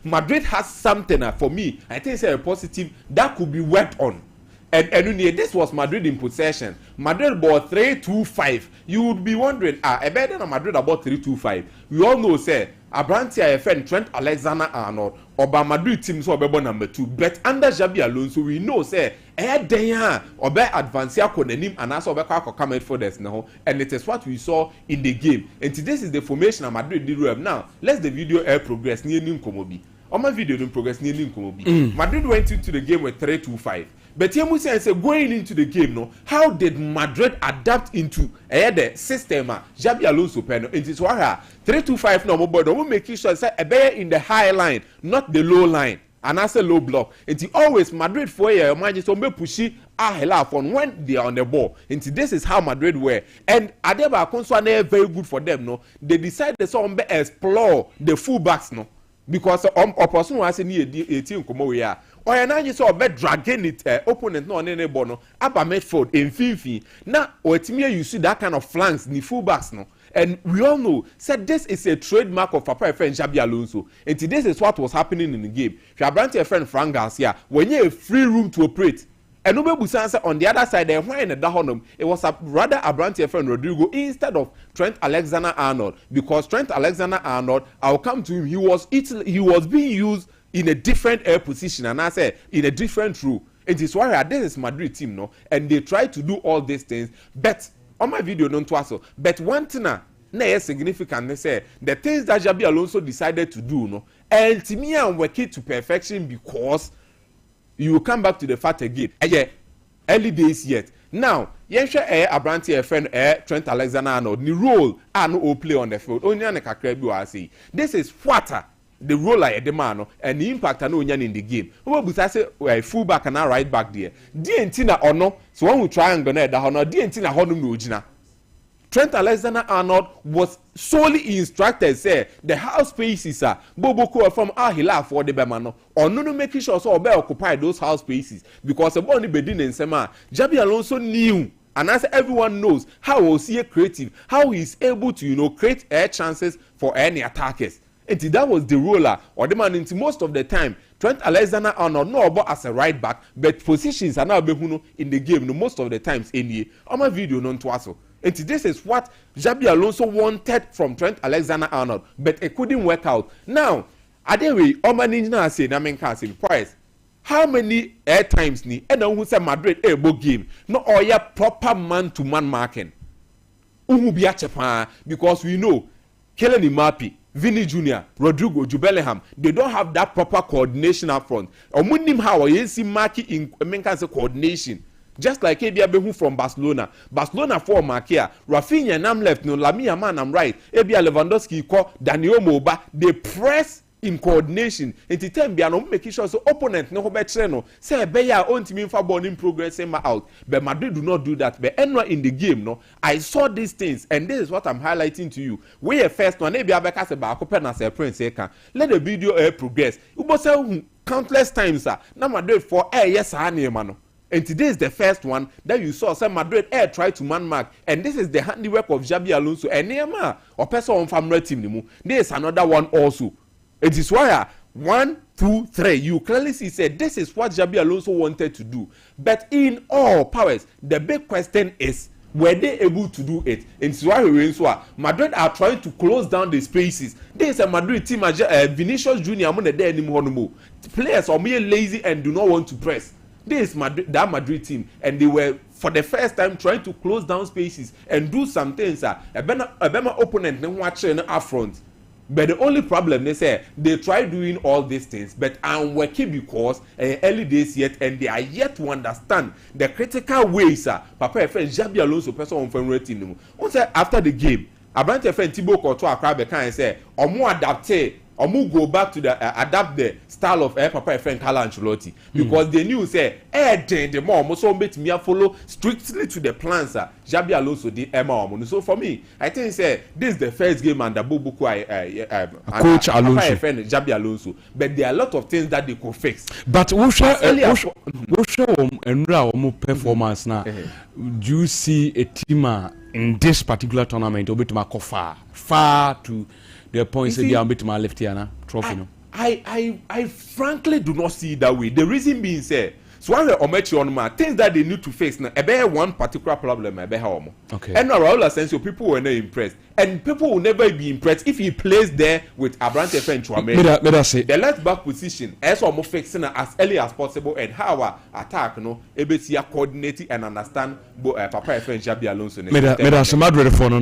Madrid has something for me. I think it's a positive that could be worked on. And this was Madrid in possession. Madrid bought 3-2-5. You would be wondering, better than Madrid about 3-2-5. We all know, say, Abranti friend Trent Alexander-Arnold, Oba Madrid team so be number 2. But under Xabi Alonso, we know, say, Obe advance konenim and also Obe come for this now. And it is what we saw in the game. And this is the formation of Madrid did have. Now, let's the video progress near Ninkomobi. On my video didn't progress near Ninkomobi. Madrid went into the game with 3-2-5. But Yemu say going into the game, no, how did Madrid adapt into the system? Xabi Alonso pen it is 3-2-5 no, but we making sure say in the high line, not the low line. and I say low block. It's always Madrid for a imagine so me pushy Hilaf on when they are on the ball. And this is how Madrid were. And Adeba Conswane very good for them, no. They decided to explore the fullbacks, no. Because person was in a team come here. Or now you saw bet dragging it opponent no on any bono upper midfield in Fifi. Now or you see that kind of flanks ni fullbacks, no. And we all know, said this is a trademark of Papa friend Xabi Alonso. And this is what was happening in the game. If you are branding a friend Frank Garcia, when you have free room to operate, and nobody answer on the other side, then why in the Dahonum, it was rather a branding friend Rodrigo instead of Trent Alexander-Arnold. Because Trent Alexander-Arnold, I'll come to him, he was being used in a different position, and I said in a different role. It is why this is Madrid team, no, and they try to do all these things, but on my video don't twice so. But one thing na significant, they say the things that Xabi Alonso decided to do, no, and to me I'm working to perfection because you will come back to the fact again. Early days yet. Now, yensha Abranti friend Trent Alexander-Arnold, the role no play on the field. Only an kakrebi I say. This is what the role I demand and the impact I know in the game. Who I say fullback and right back there. Dientina or no, so when we try and go there, that honor Dientina honum no. Trent Alexander-Arnold was solely instructed say the house spaces are Boboko from Ahila for the Bemano or no making sure so occupy those house spaces because the body bedin and Sema Xabi Alonso knew. And as everyone knows, how was he creative, how he is able to create air chances for any attackers. And that was the roller or the man into most of the time. Trent Alexander-Arnold not about as a right back, but positions are now in the game most of the times in the on my video non twaso. And this is what Xabi Alonso wanted from Trent Alexander-Arnold, but it couldn't work out. Now, Adewe, Omanina say, Namen Kasi, price. How many air times ni? And who say Madrid able game? No, or ya proper man-to-man marking. Because we know, Kylian Mbappe, Vinny Jr., Rodrigo, Bellingham, they don't have that proper coordination up front. Omunim how you see marking in Menkan's coordination. Just like Ebia Behu from Barcelona. Barcelona for Markia. Rafinha nam left, no Lamia man am right. Ebia Lewandowski call Daniel Moba. They press in coordination. And to tell me, I'm making sure so opponent no better no. Say Beya own team for ball in progress out. But Madrid do not do that. But anywhere in the game, no, I saw these things, and this is what I'm highlighting to you. We are first one. Ebia Beka se ba open as a prince. Let the video progress. You must say countless times, sir. Now Madrid for yes, I mano. And today is the first one that you saw. Some Madrid try to man mark, and this is the handiwork of Xabi Alonso. And Neymar or person on family team. There is another one also. It is why 1, 2, 3. You clearly see said this is what Xabi Alonso wanted to do. But in all powers, the big question is, were they able to do it? In Suarez, Madrid are trying to close down the spaces. There is a Madrid team, Vinicius Junior, I'm not there anymore. Players are mere lazy and do not want to press. This is that Madrid team, and they were for the first time trying to close down spaces and do some things. A better opponent than watching up front. But the only problem they say they try doing all these things, but I'm working because early days yet, and they are yet to understand the critical ways. Papa friend Xabi Alonso person on friend team. Once after the game, Abrante friend Thibaut Courtois can say, or more adapted. Or move go back to the adapt the style of Papa friend Carlo Ancelotti because they knew say the more so make me follow strictly to the plans Xabi Alonso did Emma. So for me, I think say this is the first game under Bobuku Coach Alonso, Papa friend Xabi Alonso, but there are a lot of things that they could fix. But we show performance now. Do you see a team in this particular tournament far to the points that they are bit my left here trophy no. I frankly do not see it that way. The reason being said, so when we on things that they need to face now, one particular problem okay. And now Raul Asensio, people were not impressed, and people will never be impressed if he plays there with Abrante Friend Chouameni. The left back position as almost fixing as early as possible, and how our attack ABC coordinate and understand Papa Friend Xabi Alonso. Madrid for no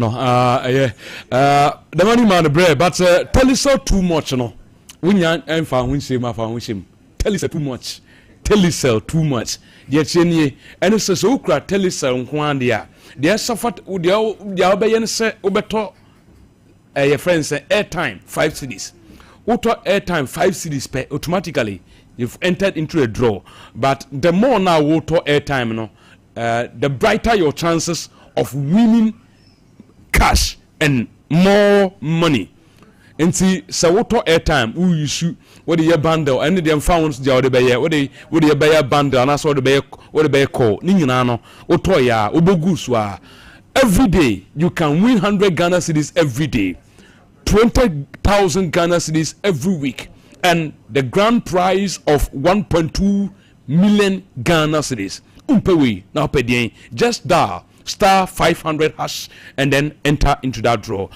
the money man bread, but tell us so too much no. When you and found him, tell us too much. Telecell too much. Yet, and it's a so crack telecell one dia. They are suffered with the Albayan set Obeto a friend say airtime 5 cities. Auto airtime 5 cities pay automatically. you've entered into a draw. But the more now we'll talk airtime, the brighter your chances of winning cash and more money. And see, so what airtime who you shoot what the bundle and the founds the other bay, what the bay bundle, and that's what the bay call Ninano, Otoya, Uboguswa. Every day you can win 100 Ghana cedis every day, 20,000 Ghana cedis every week, and the grand prize of 1.2 million Ghana cedis. Umpewe now pay just dial star 500 hash and then enter into that draw.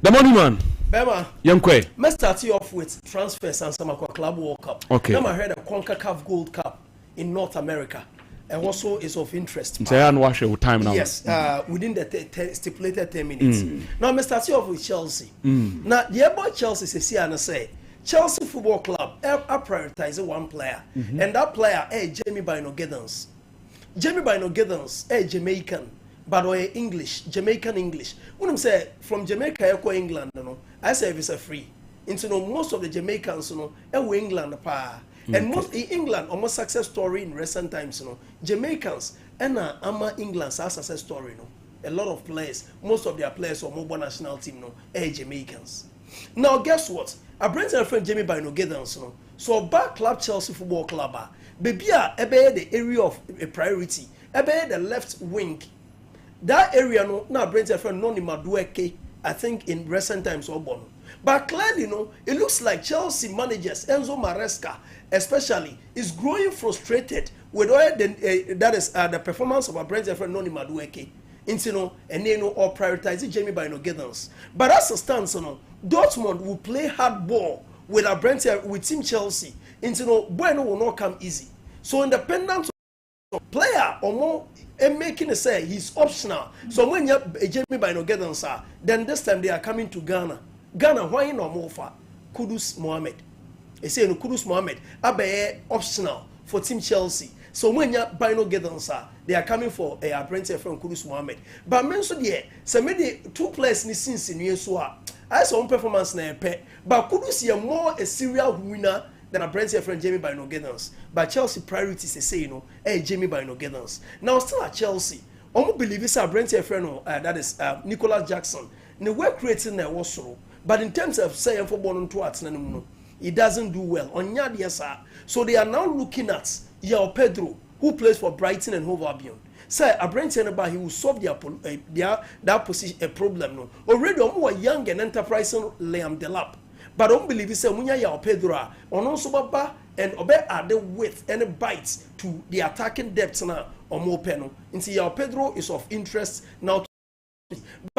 The money man. Bema, Yankwe. Let's start you off with transfers and some Club World Cup. Okay. Now I heard a CONCACAF Gold Cup in North America, and also is of interest. Time now. Yes, within the stipulated 10 minutes. Now I start you off with Chelsea. Now the about Chelsea say Chelsea Football Club I prioritize one player, and that player Jamie Bino Giddens. Jamie Bino Giddens Jamaican. But English, Jamaican English. When I say from Jamaica, I England, I say it's a free. Into most of the Jamaicans, England, and most in England, almost success story in recent times, Jamaicans and England's success story, a lot of players, most of their players or mobile national team, Jamaicans. Now, guess what? I bring my friend Jamie Bino Giddens, so back club Chelsea Football Club, baby, the area of a priority, the left wing. That area now brings a friend Madueke, I think in recent times or born. But clearly, it looks like Chelsea managers Enzo Maresca, especially, is growing frustrated with all the performance of a brand friend Madueke. And or prioritizing Jamie Bino Giddens. But as a stance, Dortmund will play hard ball with a brand with Team Chelsea. Bueno will not come easy. So independent player or more. And making a say he's optional. So when you Jamie Bino Giddens, then this time they are coming to Ghana. Ghana, why no more for Kudus Mohammed? They say no Kudus Mohammed, Abe optional for Team Chelsea. So when you Bino Giddens, they are coming for a apprentice from Kudus Mohammed. But mention there, so many two players in since in Yesua. I saw one performance na pet, but Kudus is more a serial winner than a brand friend Jamie Bino Giddens. But Chelsea priorities they say, Jamie Bino Giddens. Now still at Chelsea, I don't believe it's a brand friend, that is Nicholas Jackson. The work creating there was so, but in terms of saying for born towards it doesn't do well. On Yadiasa, so they are now looking at Yao Pedro, who plays for Brighton and Hove Albion. Say a brand he will solve that position problem. No, already more young and enterprising Liam Delap. But don't believe it say munya ya Pedro on also baba and obe add width and bites to the attacking depth now or more penal. Into ya Pedro is of interest now.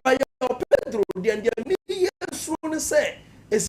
By ya Pedro, the years say is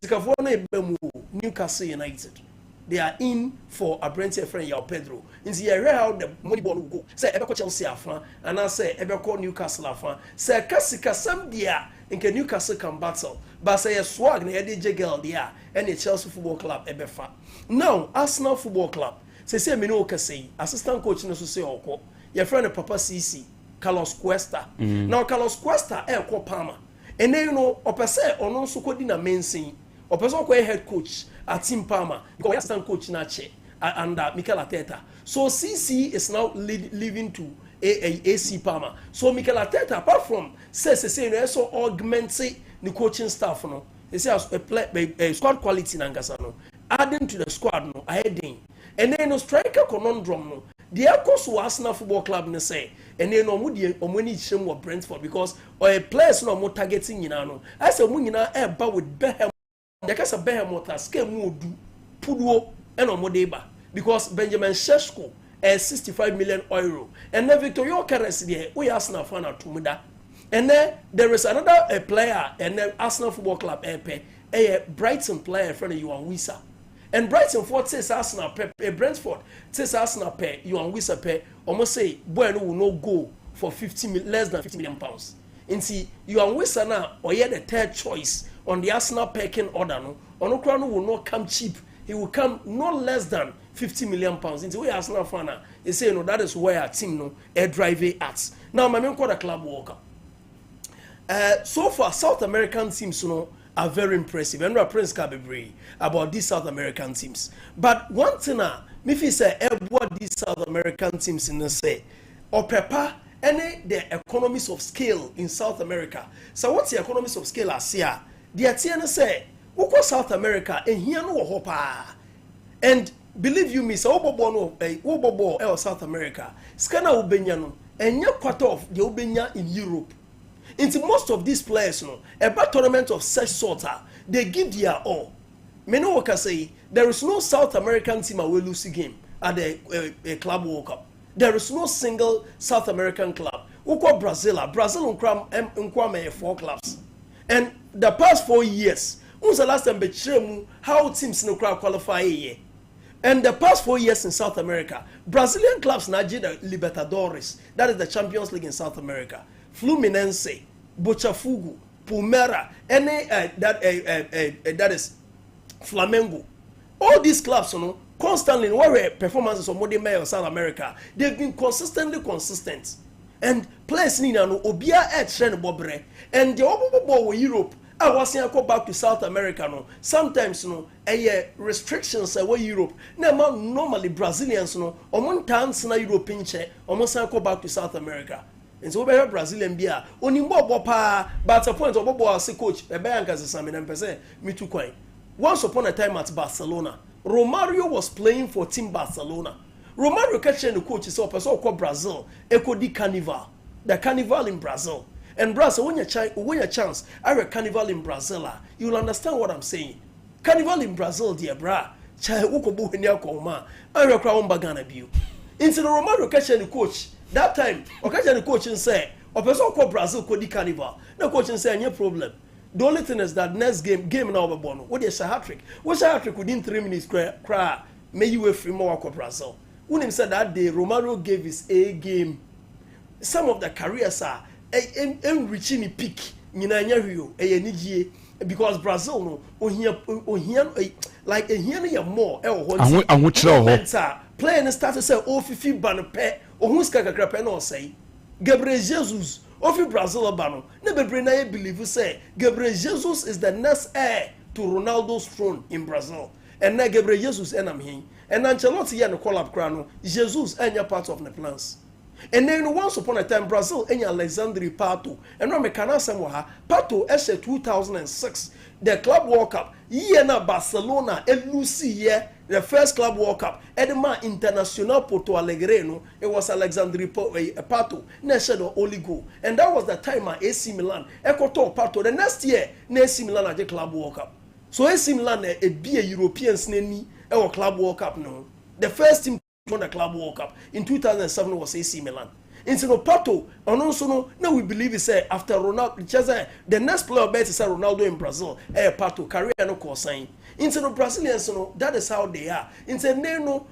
Newcastle United. They are in for a brand friend Yao Pedro. In the area how the money ball will go. Say ever Chelsea afan and I say ever call Newcastle afan. Say Kasika some dia in Newcastle can battle. But say a swag na DJ girl there and the Chelsea Football Club ebefa. Now Arsenal Football Club. Say me no say assistant coach no so say oko. Your friend Papa CC Carlos Cuesta. Now Carlos Cuesta ko Palma. And then opese ono so ko di na main scene. Opese ko head coach at Team Palma. Because assistant coach na che under Mikel Arteta. So CC is now leaving to AC Palma. So Mikel Arteta, apart from say so augmenting the coaching staff, they say a squad quality no, adding to the squad adding, and then striker conundrum the course to Arsenal Football Club ne say, and then omuni shame of Brentford because a players no more targeting I say munina with Behem. The case of Behem scheme do Puduo and Omodeba because Benjamin Sheshko 65 million euro. And then Victor Yokeres there, we Arsenal fan at Tumuda. And then there is another player, and then Arsenal Football Club a Brighton player friend of Yuan Wissa. And Brighton Ford says Arsenal Brentford says Arsenal pay Yuan Wissa pay almost say Bueno will not go for less than 50 million pounds. And see Yuan Wissa now or yet the third choice on the Arsenal packing order no. Onokrano will not come cheap. He will come no less than 50 million pounds. Into where Arsenal fan, they say that is where our team air drive at. Now my main quarter club walker. So far South American teams are very impressive. And Prince Kabibri about these South American teams. But one thing, me feel say what these South American teams in the say, or prepare any the economies of scale in South America. So what's the economies of scale as here? The Atiana say, who South America and here no hopa. And believe you me, so Obobo South America, Scana Ubenyano, and your quarter of the Ubenya in Europe. Into most of these players, a bad tournament of such sort, they give their all. Many can say there is no South American team that will lose a game at the Club World Cup. There is no single South American club. Uko Brazil Nkwame 4 clubs. And the past 4 years, when's the last time how teams no crowd qualify a year? And the past 4 years in South America, Brazilian clubs Nigeria Libertadores, that is the Champions League in South America. Fluminense, Botafogo, Palmeiras, any that is Flamengo. All these clubs, constantly in what performances of modern May of South America, they've been consistently consistent. And players need an Obia at Shen Bobre and the Obobo with Europe. I was go back to South America. Sometimes restrictions away Europe. Now normally Brazilians on times na European chair, almost go back to South America. And so we have Brazilian beer. Only more pa, but a point of Bobo as a coach, a bank as a salmon and percent, me too quite. Once upon a time at Barcelona, Romario was playing for Team Barcelona. Romario catching the coach is up as called Brazil, Eco di Carnival, the Carnival in Brazil. And Brazil, when you chance, I read Carnival in Brazil, you'll understand what I'm saying. Carnival in Brazil, dear bra, Chai Ukobu in Yakoma, I read Crown Bagana View. Into the Romario catching the coach. That time, occasionally the coach say, "A person called Brazil could carnival." The coach say, "No problem." The only thing is that next game now over bono. What is a hat trick? What's a hat trick within 3 minutes? Cry, may you a free more for Brazil. When him said that day, Romario gave his A game. Some of the careers are reaching a peak. Because Brazil like a year more. Playing start to say, "Oh, Fifi Banapé." Who's Kaka no say Gabriel Jesus of Brazil Bano. Never believe say Gabriel Jesus is the next heir to Ronaldo's throne in Brazil. And now Gabriel Jesus and I'm here. And Ancelotti and call up Crano, Jesus and your part of the plans. And then once upon a time Brazil and Alexandre Pato. And now Mekana Samoa Pato S 2006. The Club World Cup. Yena Barcelona and Lucy the first Club World Cup. Edema International Porto Alegre, it was Alexandre Pato, National Oligo. And that was the time at AC Milan. Ekoto Pato. The next year, AC Milan at the Club World Cup. So AC Milan be a European sneni or Club World Cup no. The first team to win the Club World Cup in 2007 was AC Milan. Instead of Pato, and also now we believe it say after Ronaldo, the next player bet is Ronaldo in Brazil. Pato career no course sign. Instead of Brazilians, that is how they are. Instead, no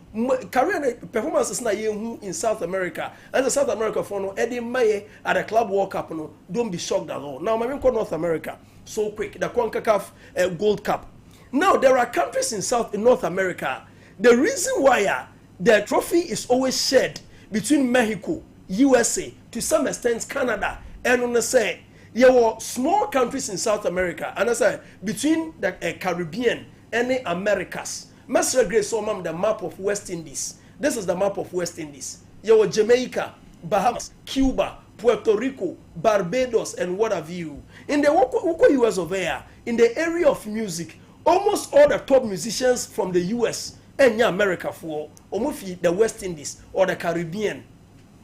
career performances na in South America, and the South America for no Eddie Maye at the Club World Cup. No, don't be shocked at all. Now, I'm going North America so quick. The CONCACAF Gold Cup. Now there are countries in North America. The reason why the trophy is always shared between Mexico, USA, to some extent Canada, and on the side, there were small countries in South America, and I say between the Caribbean and the Americas. Master Grace saw the map of West Indies. This is the map of West Indies. There were Jamaica, Bahamas, Cuba, Puerto Rico, Barbados, and what have you. In the US of here, in the area of music, almost all the top musicians from the US and America for almost the West Indies or the Caribbean.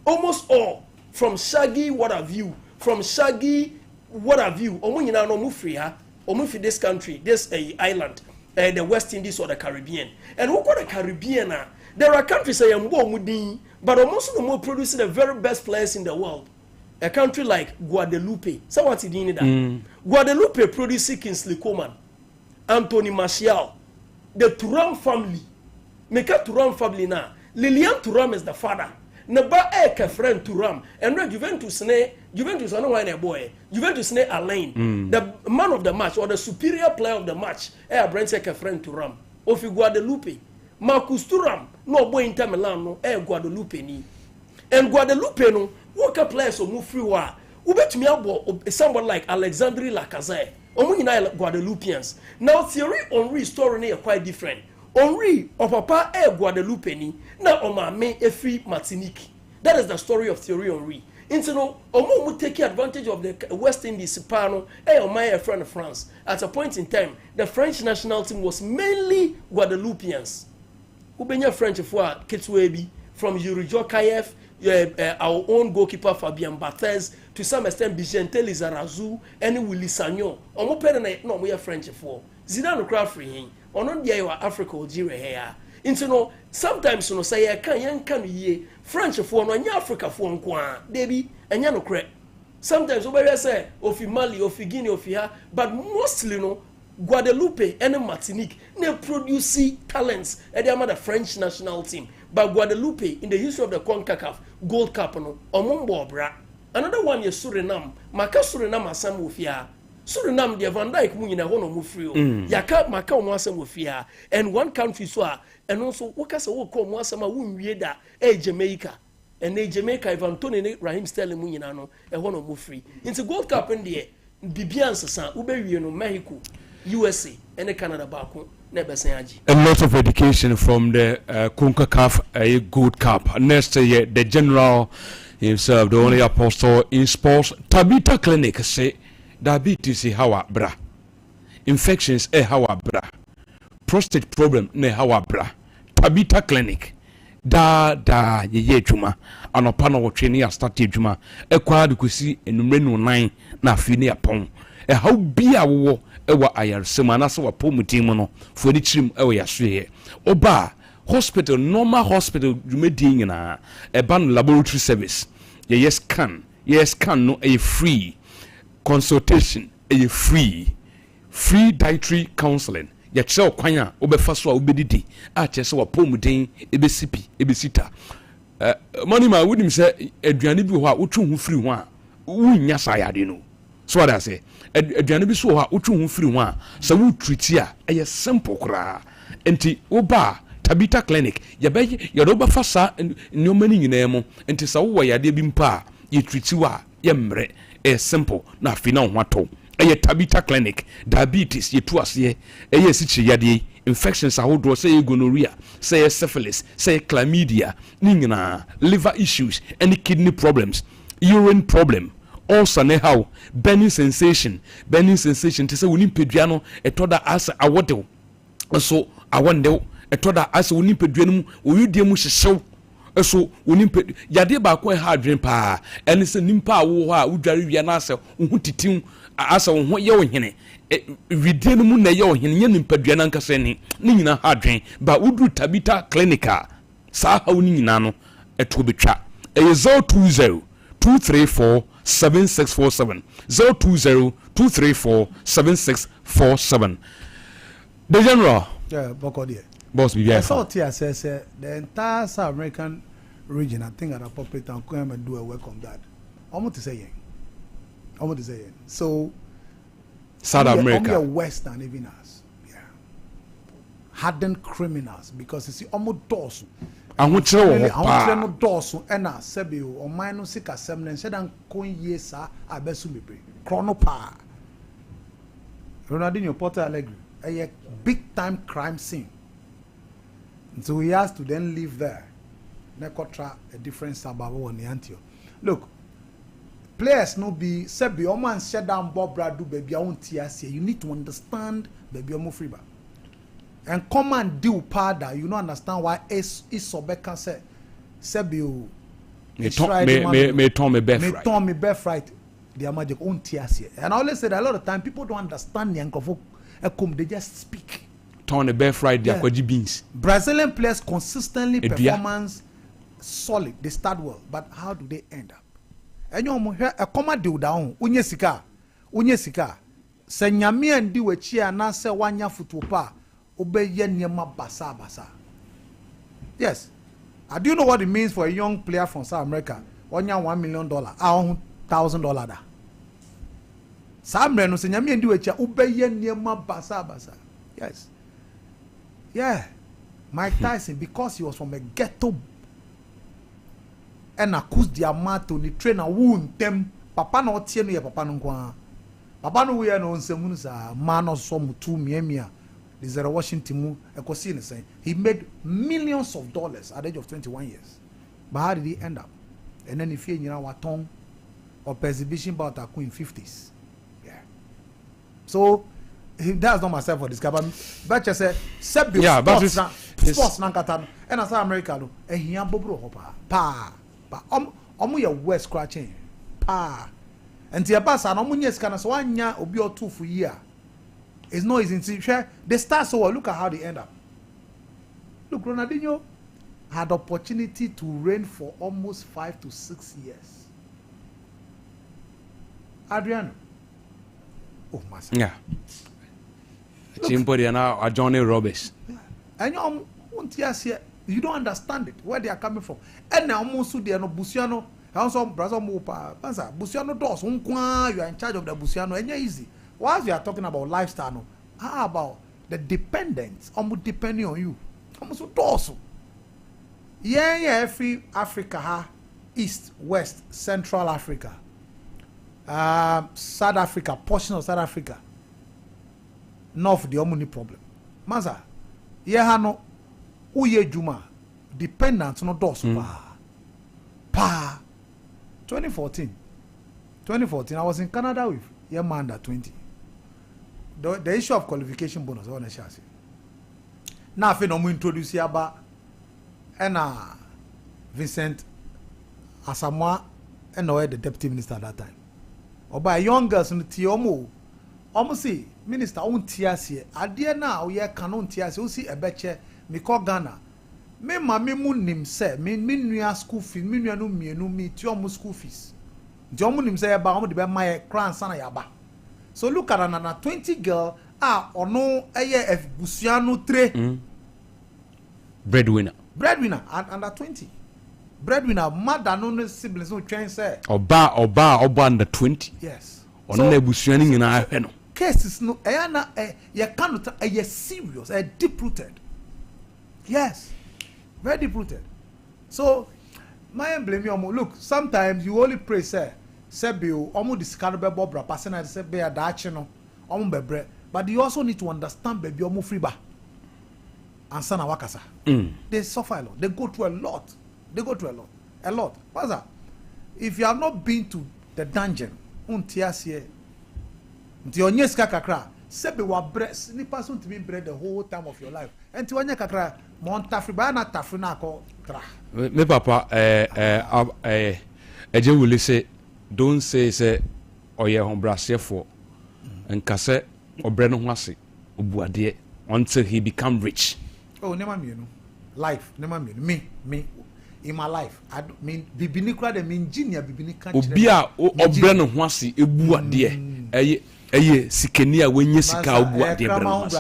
Almost all from Shaggy, what have you, from Shaggy, what have you, Omufi this country, this island, the West Indies or the Caribbean. And who call the Caribbean? There are countries that are but almost more producing the very best players in the world. A country like Guadeloupe. So what's it in that? Guadeloupe produces Kingsley Coman, Anthony Martial, the Thuram family. Make a Thuram family now. Lilian Thuram is the father. Neba eke friend Thuram. And when Juventus I know why a boy. Juventus Alain. The man of the match or the superior player of the match. Brent eke friend Thuram. Ofi Guadeloupe. Marcus Thuram. No boy Inter Milan no. Guadeloupe ni. And Guadeloupe no. Worker players who move free wa. Ubet me abo somebody like Alexandre Lacazette. Omo nyina Guadeloupeans. Now Thierry Henry story is quite different. Henry or papa Guadeloupe ni na omame free Martinique. That is the story of Thierry Henry. Into no omo mu take advantage of the West Indies pano my friend France. At a point in time, the French national team was mainly Guadeloupeans. Ubenya French for Ketwebi from Yuri Jokayev, our own goalkeeper Fabien Barthez, to some extent Vicente Lizarazu, and Willy Sagnon. Omo pere no we are French for. Zidane craft free him. Onon dia wa Africa Algeria here. Into no sometimes no say can ye French for no Africa for nkwa. Debi enya no cre. Sometimes we say ofi Mali, ofi Guinea, ofi ha, but mostly no Guadeloupe and Martinique they produce talents at the French national team. But Guadeloupe in the history of the CONCACAF Gold Cup no omombo bra. Another one is Suriname. Maka Suriname asam ofia. Suriname de Van Dijk mu nyina hono mu free o. Yaka maka omo asam ofia. And one country so and also wakasa wo ko omo asam a wunwie da Jamaica. And Jamaica Ivan Toney Raheem Sterling mu nyina no e hono mu free. Into Gold Cup in there Bibian san ubewie no Mexico, USA and Canada back. A lot of education from the CONCACAF Gold Cup. Next year, the general himself, the only apostle in sports, Tabita Clinic say diabetes is hawa bra, infections hawa bra, prostate problem ne hawa bra. Tabita Clinic ye juma anopana wo twene ya start juma ekwa de kosi enumre no 9 na afini apon how bia wo ewa ayarsem anase wa pomutim no fo ni chirim ewa yasoye oba hospital normal hospital dwumadi nyina eba no laboratory service ye scan no a free consultation a free dietary counseling ya kyerɛ kwan a obefa so a obedidi a kyerɛ sɛ wa pomuden ebesipi ebesita money ma wonim sɛ aduane bi ho a wotwe ho firi ho a wunya sayade no so what I say aduane bi so ho a wotwe ho firi ho a sɛ wo treat a ɛyɛ simple kra enti oba Tabita Clinic ya do ba fa sa nyoma ni nyina mo enti sɛ wo yade bi mpa ye treat wa ye mre simple na afi na ho atɔ eye Tabita Clinic diabetes ye tu ase eye sichi yade infections ahodo say gonorrhea say syphilis say chlamydia nyina liver issues any kidney problems urine problem also ne how burning sensation to say woni pedua no etoda as awodew so awondew etoda as woni pedua no mu oyudie mu hyehyew so woni yade ba ko ha adwen pa ene se nimpa awo ha udware wia na ase hu titim asa wo ho ye wo hene widie no mu na ye wo hene nye nimpadua na nkasa ni nyina ha adwen ba udru Tabita Clinica sa ha woni nyina no eto betwa 020 234 7647 020 234 7647. The general Bokodi boss BBI. I thought here says the entire South American region, I think at a appropriate time come and do a work on that. Almost to say so South America Western even us. Yeah. Hardened criminals because you see almost doors. I want to know doors and a sebio or minus sick assembly said and coin yes I besu me chrono pa Ronaldinho Porto Alegre a big time crime scene. So he has to then live there. Nekotra a different suburb on the Antio. Look, players no be sebi o man shut down Bob Bradu baby I won't TSC. You need to understand baby omo freeba. And come and deal pada, you don't understand why Isobeka said Sebio me Tom me birthright the magic own TSC. And I always say that a lot of time people don't understand the uncle they just speak. Turn the birthright the Akwaji beans. Brazilian players consistently performance solid. They start well, but how do they end up? And you hear a comma deal down. Unyesika. Se nyame andi wachi anase wanya futupa. Obeye niema basa. Yes. I do know what it means for a young player from South America. Wanya $1 million. $1,000 da. Samre no se nyame andi wachi obeye niema basa. Yes. Yeah. Mike Tyson, because he was from a ghetto and accused the amato ni trainer wound them. Papa no tie no ye papa no kwa. Papa no we no nsemu sa man no so mutu miamia. The Zero Washington mu ekosi ne say he made millions of dollars at the age of 21 years. But how did he end up? And then if you waton or exhibition bout a queen 50s. Yeah. So that's not myself for this guy. But just say sports nankata and as America no ehia bobro ho pa omo ye west scratching pa and the basa no munye scan so anya obi or two for year. It's not easy to share. They start so look at how they end up. Look, Ronaldinho had opportunity to reign for almost 5 to 6 years. Adriano. Oh, my son. Yeah. Chimpodi and Johnny Roberts. And you don't understand it, where they are coming from. And now, almost they are no Busiano. Also, Brazil Mopa. Busiano does. You are in charge of the Busiano, and you're easy. Whilst we are talking about lifestyle, no, how about the dependence? Almost depending on you. Almost also. Yeah, free Africa, East, West, Central Africa, South Africa, portion of South Africa, North, the only problem. Maza, yeah, no, uye juma, dependence no dos pa. 2014, I was in Canada with young man under 20. The issue of qualification bonus, I want to share. Now, if you don't introduce Yaba and Vincent Asamoah and the deputy minister at that time. Or by young girls in the Tiomo, almost see minister on Tiasia. I dear now, we are canon Tiasia, who see a betcher, me call Ghana. Me mammy moon him say, me school fees, me no me, Tiomo school fees. Jomun him say about the my crown son yaba. So look at another 20 girl, or no, a Busiano 3. Breadwinner at under 20. Breadwinner, mother no siblings no train say. Oba under 20. Yes. On the Busianing in our pen. Cases no, you cannot, a serious, a deep rooted. Yes. Very deep rooted. So, my blame you. Look, sometimes you only pray, say you almost discard Bob Rapassan and say, be a dachino, almost bread. But you also need to understand, baby, you're more free bar. And Sana Wakasa. They suffer a lot. They go through a lot. A lot. What's that? If you have not been to the dungeon, untiasie, untionyeska kakra, sebe wa bread, snippers to be bread the whole time of your life. And to anya kakra, montafri, ba na tafrina ko tra. Me papa, eje will say, don't say, oye hombrasier for, and casse or Brennan Wasi, Ubuadie, until he become rich. Oh, never me, life, never me, in my life. I mean, Bibinicra, the engineer, Bibinica. Obia, or Brennan Wasi, Ubuadie, a Sikenia, when you see cow,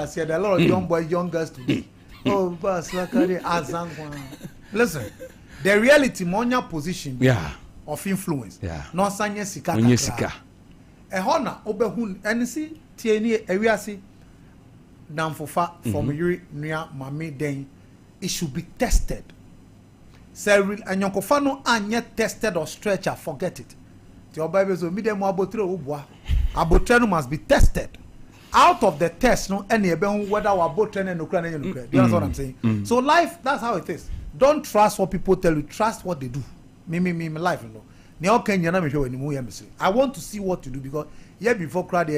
said a lot of young boys, young girls today. Oh, boss, listen, the reality, Monia position of influence, no Sanya Sika. A honor, Oberhun, and see, Tieni, Ariasi. Down for far from Yuri near Mammy Dane, it should be tested. Cyril and Yonkofano are yet tested or stretcher, forget it. Your Bible will medium abotro ubwa. Abotreno must be tested. Out of the test, no any whether our botreno and Ukrainian. Do you understand what I'm saying? So life, that's how it is. Don't trust what people tell you, trust what they do. Me life, no. I want to see what you do because yeah before crowd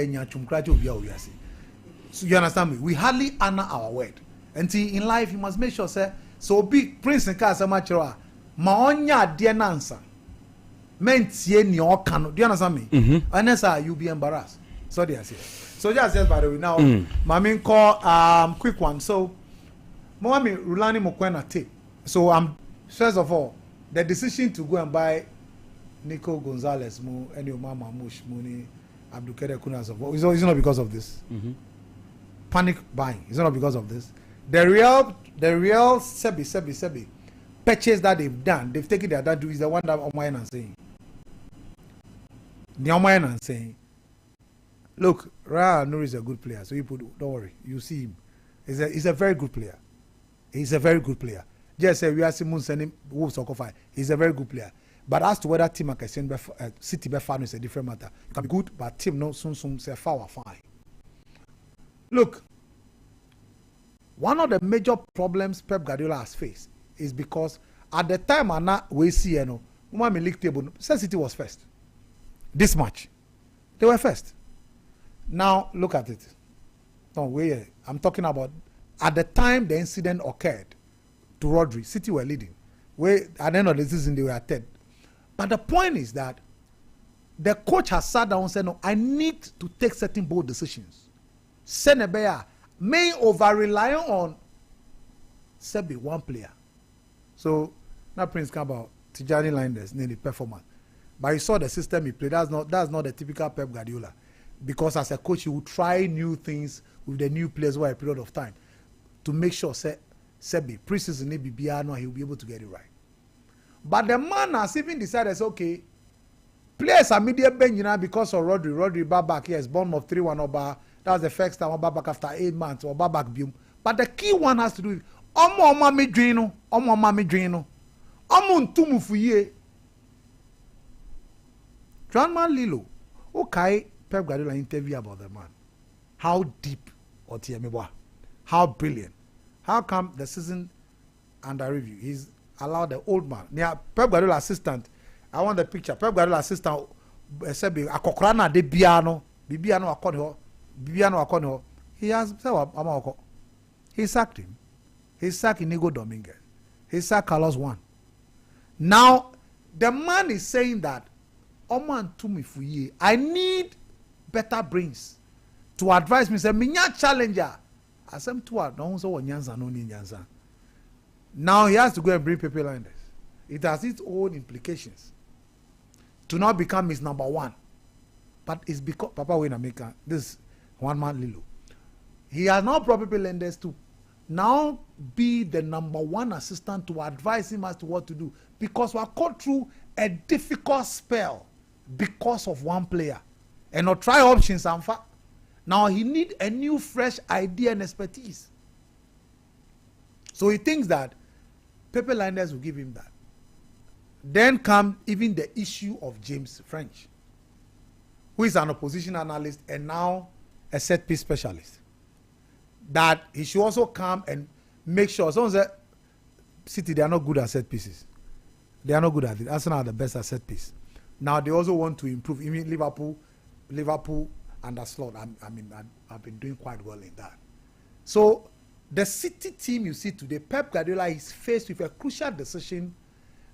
so you understand me? We hardly honor our word. And in life, you must make sure, say, so big prince and cast a mature. Maonya dear answer. Meant ye your canoe. Do you understand me? Unless you'll be embarrassed. So they say. So just by the way, now, Mami call quick one. So Mommy Rulani Mokwena tape. So first of all, the decision to go and buy Nico Gonzalez, and your mama Mush Muni Abdulkader Kunazov. It's not because of this. Panic buying. It's not because of this. The real Sebi purchase that they've done, they've taken their dad to is the one that Omayan is saying. The Omayan is saying, look, Ra Noor is a good player, so don't worry, you see him. He's a very good player. He's a very good player. Just say we are Simon sending Wolves or Kofi. He's a very good player. But as to whether team can City be fine is a different matter. It can be good, but team no soon say far fine. Look, one of the major problems Pep Guardiola has faced is because at the time we see woman league table, City was first. This much. They were first. Now look at it. I'm talking about at the time the incident occurred to Rodri, City were leading. At the end of the season they were third. But the point is that the coach has sat down and said, no, I need to take certain bold decisions. Senebeya may over rely on Sebi, one player. So now Prince come about Tijani Linders in the performance. But you saw the system he played. That's not the typical Pep Guardiola. Because as a coach, he would try new things with the new players over a period of time to make sure Sebi, preseason he will be able to get it right. But the man has even decided, okay, players are media bench because of Rodri. Rodri back, yes, born of 3-1 Oba. That was the first time Oba back after 8 months or back boom. But the key one has to do with Omo Midrino. Omo Ntumu Fuye. Grandman Lilo. Okay, Pep Guardiola interview about the man. How deep or Tiamibwa? How brilliant? How come the season under review? He's allowed the old man. Near Pep Guardiola assistant. I want the picture. Pep Guardiola assistant said Akokrana de Biano. Bibiano Akonho. He has said he sacked him. He sacked Inigo Dominguez. He sacked Carlos Juan. Now the man is saying that Oman Tumi Fuye, I need better brains to advise me. Say Minya challenger. I said to no so Nyanza no Nyanza. Now he has to go and bring Pepe Linders. It has its own implications. To not become his number one. But it's because Papa Winameka, this one man Lilo. He has now brought Pepe Linders to now be the number one assistant to advise him as to what to do. Because we are caught through a difficult spell because of one player. And not try options and fact. Now he need a new fresh idea and expertise. So he thinks that Pepe Linders will give him that. Then come even the issue of James French, who is an opposition analyst and now a set piece specialist. That he should also come and make sure. Someone said, City, they are not good at set pieces. They are not good at it. Arsenal are the best at set piece. Now they also want to improve. Even Liverpool under Slot. I've been doing quite well in that. So the City team you see today, Pep Guardiola is faced with a crucial decision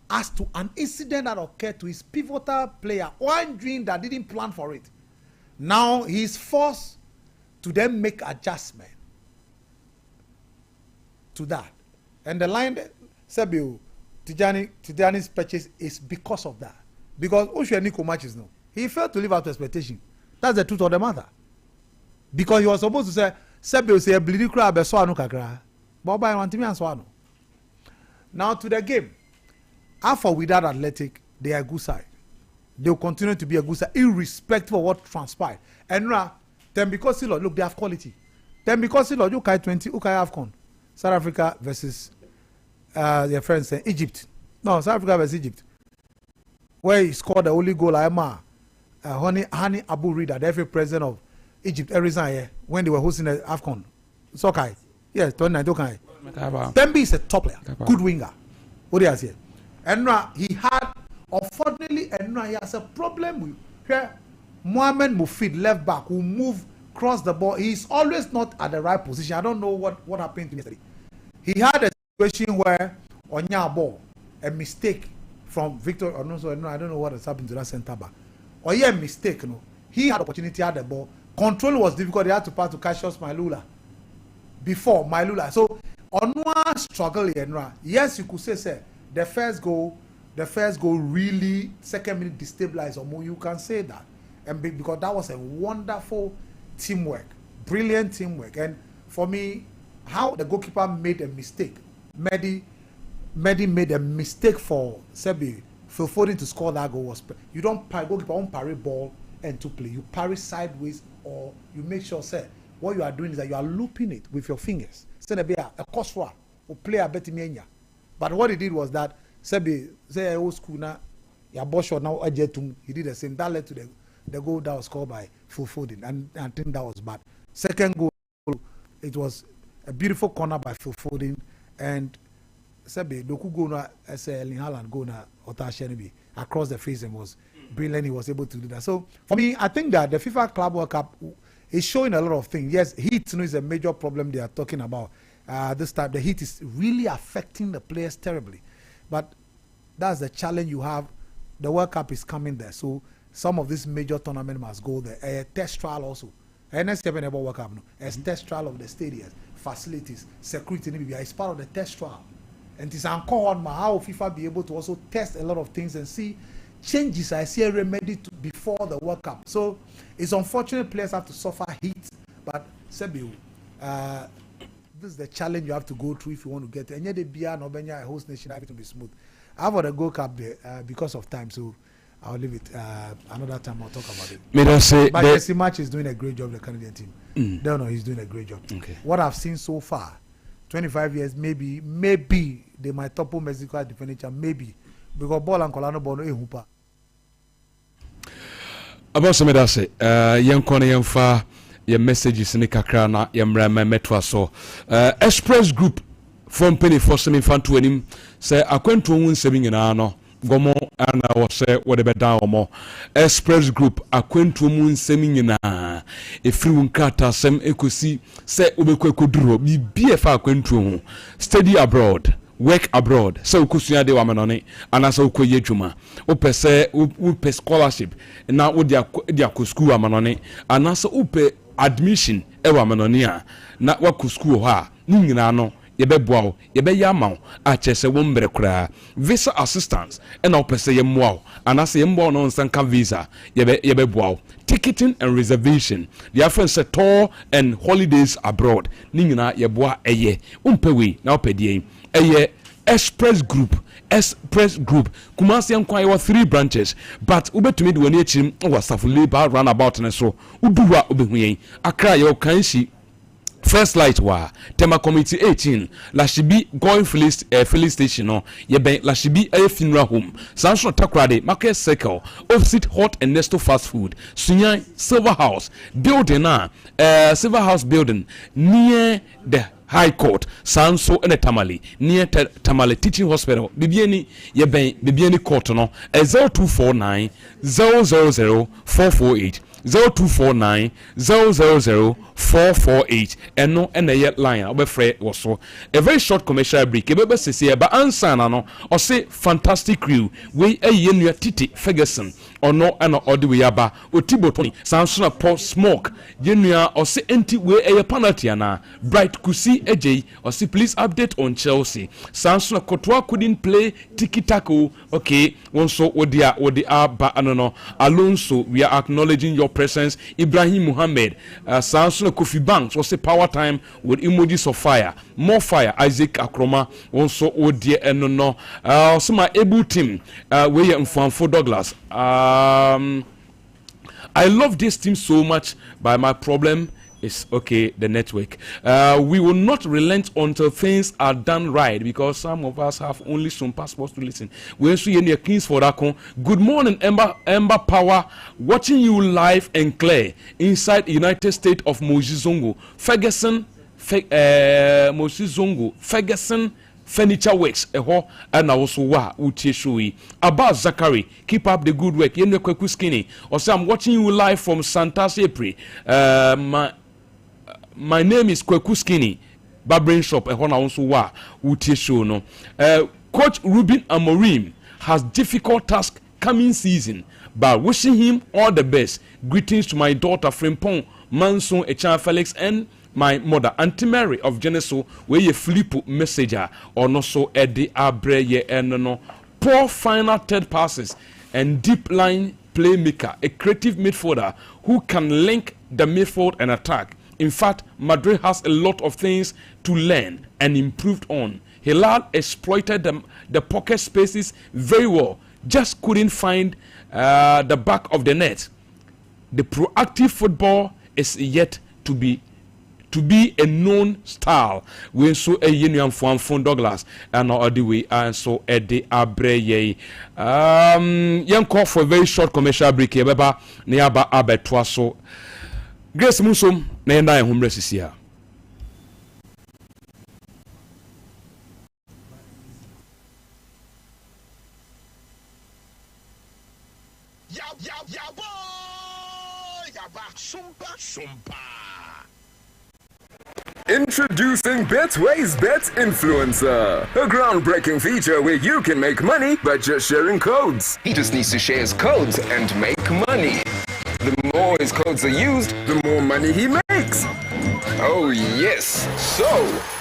as to an incident that occurred to his pivotal player, one dream that didn't plan for it. Now he is forced to then make adjustment to that. And the line that Sebiu Tijani's purchase is because of that. Because Nico matches no. He failed to live up to expectation. That's the truth of the matter. Because he was supposed to say, Sebiu say bleeding crab so anu kakra. But by one team and so anu. Now to the game. After without Athletic, they are a good side. They will continue to be a good side, irrespective of what transpired. And now, then because look, they have quality. Then because you carry 20, you carry AFCON. South Africa versus their friends Egypt. No, South Africa versus Egypt. Where he scored the only goal, Hani Abu Rida, the FA president of Egypt, every when they were hosting the AFCON. It's okay. Yes, 29, okay. Tembi is a top player, good winger. What do you say? And now he had, unfortunately, and now he has a problem with where Mohamed Mufid, left back, who move cross the ball. He's always not at the right position. I don't know what happened to him yesterday. He had a situation where on your ball, a mistake from Victor, or no, I don't know what has happened to that centre back. Or a mistake, no. He had opportunity at the ball. Control was difficult. He had to pass to Cassius Mailula before Mailula. So on one struggle here, yes, you could say the first goal really second minute destabilized Omo. You can say that, and because that was a wonderful teamwork, brilliant teamwork. And for me, how the goalkeeper made a mistake, Mehdi made a mistake for Sebi Phil Foden to score that goal. Was you don't parry, goalkeeper won't parry ball and to play. You parry sideways, or you make sure what you are doing is that you are looping it with your fingers. Send a crossfire or play a better. But what he did was that Sebi say old school now Yabosho now Ajetum, he did the same. That led to the goal that was scored by Phil Foden, and I think that was bad. Second goal, it was a beautiful corner by Phil Foden, and Sebe Doku go na Erling Haaland go na Otashenibi across the face and was brilliant. He was able to do that. So for me, I think that the FIFA Club World Cup is showing a lot of things. Yes, heat is a major problem they are talking about. This time the heat is really affecting the players terribly, but that's the challenge you have. The World Cup is coming there, so some of this major tournament must go there. A test trial also. Next step in about World Cup, no. A test trial of the stadiums, facilities, security. It's part of the test trial, and it's uncalled on how FIFA be able to also test a lot of things and see changes. I see a remedy before the World Cup. So it's unfortunate players have to suffer heat, but Sebiu, this is the challenge you have to go through if you want to get it. And yet the BR Nobenya, a host nation, have it to be smooth. I have the Gold Cup there because of time, so I'll leave it. Another time I'll talk about it. May I say but Jesse Match is doing a great job, the Canadian team. No, he's doing a great job. Okay. What I've seen so far, 25 years, maybe they might topple Mexico at the furniture, maybe. Because ball and Colano Bono Ehupa. About some of say, young Connie and far, your messages in the Kakrana, Yamra Metwa so. Express Group from Penny for some infant to him, say, I went to win 7 in ano. Gomo and I was say whatever down more. Express Group, I went to moon semina. If you kata sem ekusi, say Ubeko Kudro, be BFA Quentu, study abroad. Work abroad, so kusuya de wamanone, and as okoye juma. Upe se upe scholarship, and now would dia school wamanone, and as upe admission ewa manonia, na waku school ha, ninginano, yebe bow, yebe yamau, achese wombere kra, visa assistance, and upe se yemwao, and as yembo non sanka visa, yebe bow. Ticketing and reservation, the friends say tour and holidays abroad, ningina yeboa eye, umpewe, now pedie. Express Group Kumasi and Kwai were 3 branches, but ube to me when you was a labor runabout and so Uduwa Ubehuye, Accra yo Kanshi. First light wa Tema Committee 18 Lashibi going filling station no yebe Lashibi a funeral home Sanso Takrade Market Circle opposite Hot and Nesto fast food Sunyai Silver House building Silver House building near the High Court Sanso and Tamale near Tamale Teaching Hospital Bibiani Court no 0249 000 448 0249 000 448 and no and a line over Fred was so a very short commercial break. Ebe sisi ba ansana no or say fantastic crew we a yenu Titi Ferguson or no and or the yaba Otibo Tony Samsung Paul Smoke yenu or say anti we a penalty na Bright Kusi AJ or see please update on Chelsea Samsung Kotwa couldn't play tiki tako okay one so odia ba anono Alonso we are acknowledging your presence Ibrahim Muhammad Samsung Kofi Banks was a power time with emojis of fire more fire Isaac Akroma also odia enono so my able team we in for Douglas I love this team so much but my problem is okay the network we will not relent until things are done right because some of us have only some passports to listen we see in the Kings for that. Good morning Ember Power watching you live and clear inside United States of Mojizongo Ferguson Furniture Works and also Utishui about Zachary keep up the good work Yenwe Kweku Skinny or say I'm watching you live from Santas April my name is Kweku Skinny Barbering Shop also Utishu no Coach Ruben Amorim has difficult task coming season but wishing him all the best. Greetings to my daughter Frimpong Manson Echan Felix and my mother Auntie Mary of Geneso where you flip messenger or no so Eddie Abre ye and no poor final third passes and deep line playmaker, a creative midfielder who can link the midfield and attack. In fact, Madrid has a lot of things to learn and improve on. Hilal exploited the pocket spaces very well, just couldn't find the back of the net. The proactive football is yet to be to be a known style. We so a union from Douglas and all the way and so Eddie Abreye. Young call for a very short commercial break. Beba nearby Abetwaso. Grace Musum, Nenda and Homeless is here. Introducing Betway's Bet Influencer, a groundbreaking feature where you can make money by just sharing codes. He just needs to share his codes and make money. The more his codes are used, the more money he makes. Oh yes, so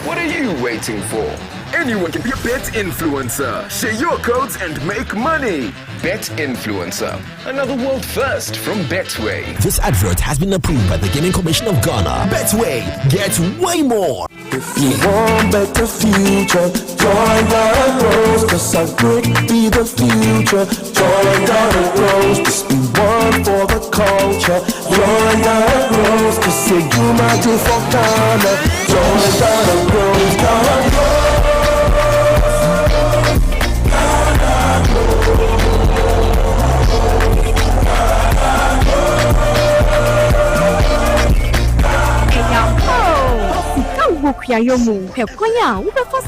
what are you waiting for? Anyone can be a bet influencer. Share your codes and make money. Bet Influencer, another world first from Betway. This advert has been approved by the Gaming Commission of Ghana. Betway, get way more. If you want better future, join Ghana Grows, cause our brick be the future. Join Ghana Grows, just be one for the culture. Join Ghana Grows, cause say you might do for Ghana. Join Ghana Grows, Ghana Grows. Yomu, Pequia, Ubefa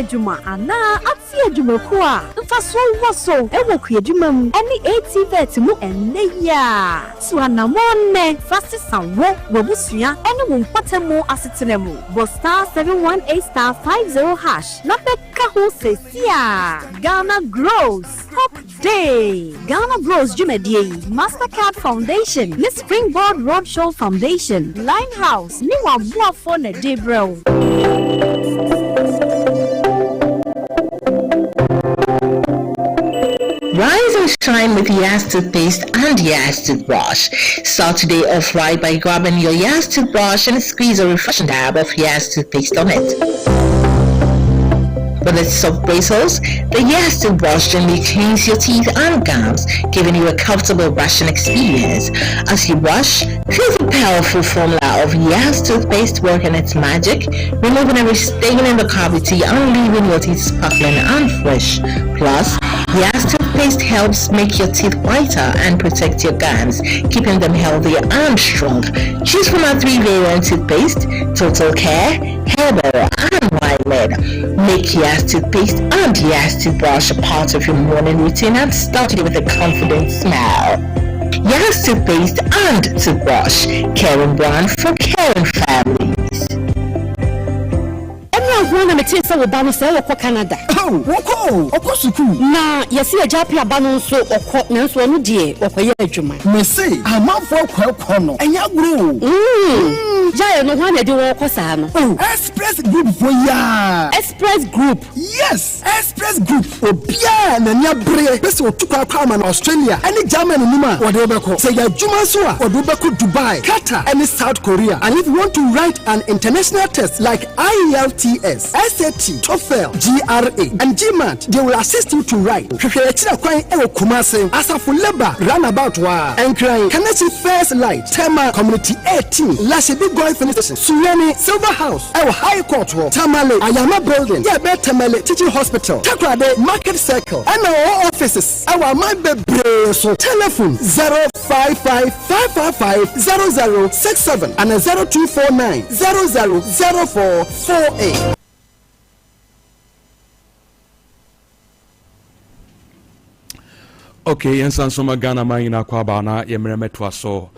Juma, Anna, Atia Jumaqua, Faso Wasso, Ewokia Jumam, any 80 vets, and Neya. Suana Mone, fastest and walk, Robusia, anyone Patamo Asitinemu, Bostar 718*50 hash, not the Kaho says, Ghana Grows, Hop Day, Ghana Grows Jumedie, MasterCard Foundation, Miss Springboard Roadshow Foundation, Limehouse, Niwa Buafone Debro. Rise and shine with Yas toothpaste and Yas toothbrush. Start today off right by grabbing your Yas toothbrush and squeeze a refreshing dab of Yas toothpaste on it. With its soft bristles, the Yas toothbrush gently cleans your teeth and gums, giving you a comfortable brushing experience. As you brush, feel the powerful formula of Yas toothpaste working its magic, removing every stain in the cavity and leaving your teeth sparkling and fresh. Plus, Yas toothpaste helps make your teeth whiter and protect your gums, keeping them healthy and strong. Choose from our 3 variant toothpaste: Total Care, Herbal, and Wild. Make Yas toothpaste and Yas toothbrush a part of your morning routine and start it with a confident smile. Yas toothpaste and toothbrush, caring brand for caring families. Na me tell say oba no say woko Canada. Woko school. Na yesi ajapi aba no so okọ na so no de okoye adwuma. Me say amafo kwakọ no. Enya gro. Jaya no hwan na de woko saa no. Express Group for ya. Express Group. Yes, Express Group. Obia na nya bre. Bese otukwa kwa ma na Australia. Any Germany nima wode obeko. Say ya adwuma so a wode obeko Dubai, Qatar, and South Korea. And if you want to write an international test like IELTS, SAT, TOEFL, GRA, and GMAT, they will assist you to write. Kekechira kwan ewo Kumasi, Asafo Labor, Roundabout wa, Enkran, Kanachi First Light, Tema Community 18, Lashibi Goy Finition, Suwani, Silver House, Ewo High Court Road, Tamale, Ayama Building, Yabe Tamale Teaching Hospital, Takrade Market Circle, and our offices, our Mabe so telephone 055-555-0067 and 0249-000448. Okay, yensan soma Ghana mayina kwa bana yemremetwa so.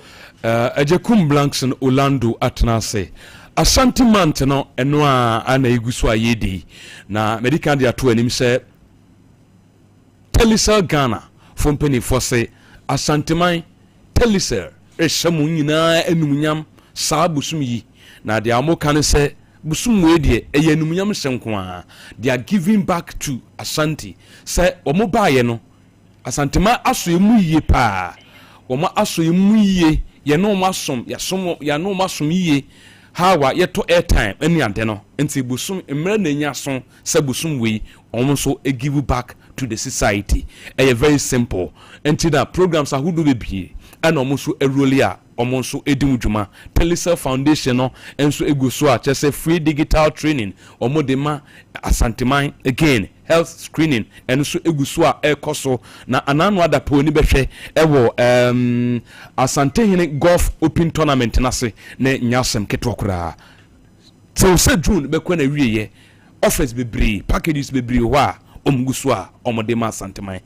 Ejekum Blankson Orlando atnase. Asante mante no eno a ana iguso ayedi na medical dia to anim se Telisel Ghana from penny for say Asante man Telisel eshamu nyina enumunyam saa busum yi na dia amoka ne se busum we de eye enumunyam senko a they are giving back to Asante say omo baaye no Asantema aso emu yie pa omo aso emu yie ye no masom ya no masom yie hawa ye to airtime eni ante no enti busum emre na nya so se busum we omo so give back to the society very simple enti that programs ahudo be bie and omo so eroli a ɔmo nso edi dwuma Telecel Foundation no enso egu so a kyerɛ free digital training ɔmo de ma asanteman again health screening enso egu so a ɛkɔ so na anano adapo ni bɛhwɛ ɛwɔ asantehene golf open tournament nase na nyasem ketwa koraa so say June bɛkɔ na wieye offers bebree packages bebree hɔ a ɔmo gu so a ɔmo de ma asanteman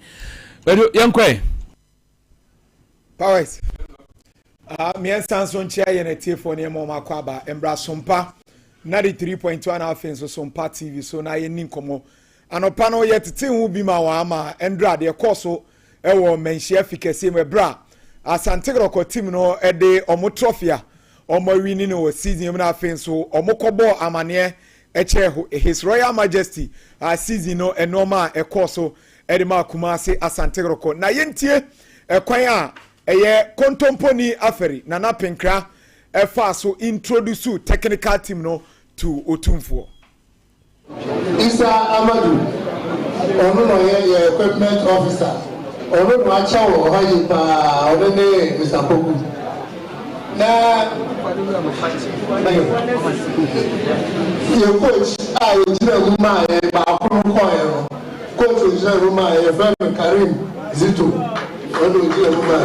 ɛdo yankɔ powers me sanso nchia ye na tiefo ne mo makɔ aba Ember Sompa 93.1 afin so Sompa TV so na ye ninkomo anopa no ye tete hu bi ma wa ama Endra de kɔso ɛwɔ menhia fikese me bra Asante Groko team no ɛde ɔmo trophy a ɔmo wini no wɔ season mu na afin so ɔmo kɔbɔ amane ɛkyɛ His Royal Majesty season no enoma ɛkɔso ɛde ma Kumase Asante Groko na yentie ɛkwan a ɛyɛ kontomponi aferi Nana Penkra ɛfa so introduce technical team no to Otumfo Isa Amadu ono no ye equipment officer ono no acha wo ha yi pa ono ne Mr. Poku na ye coach a ye jira ruma e ba akuru ko e no coach jira ruma e friend Karim Zito ono jira ruma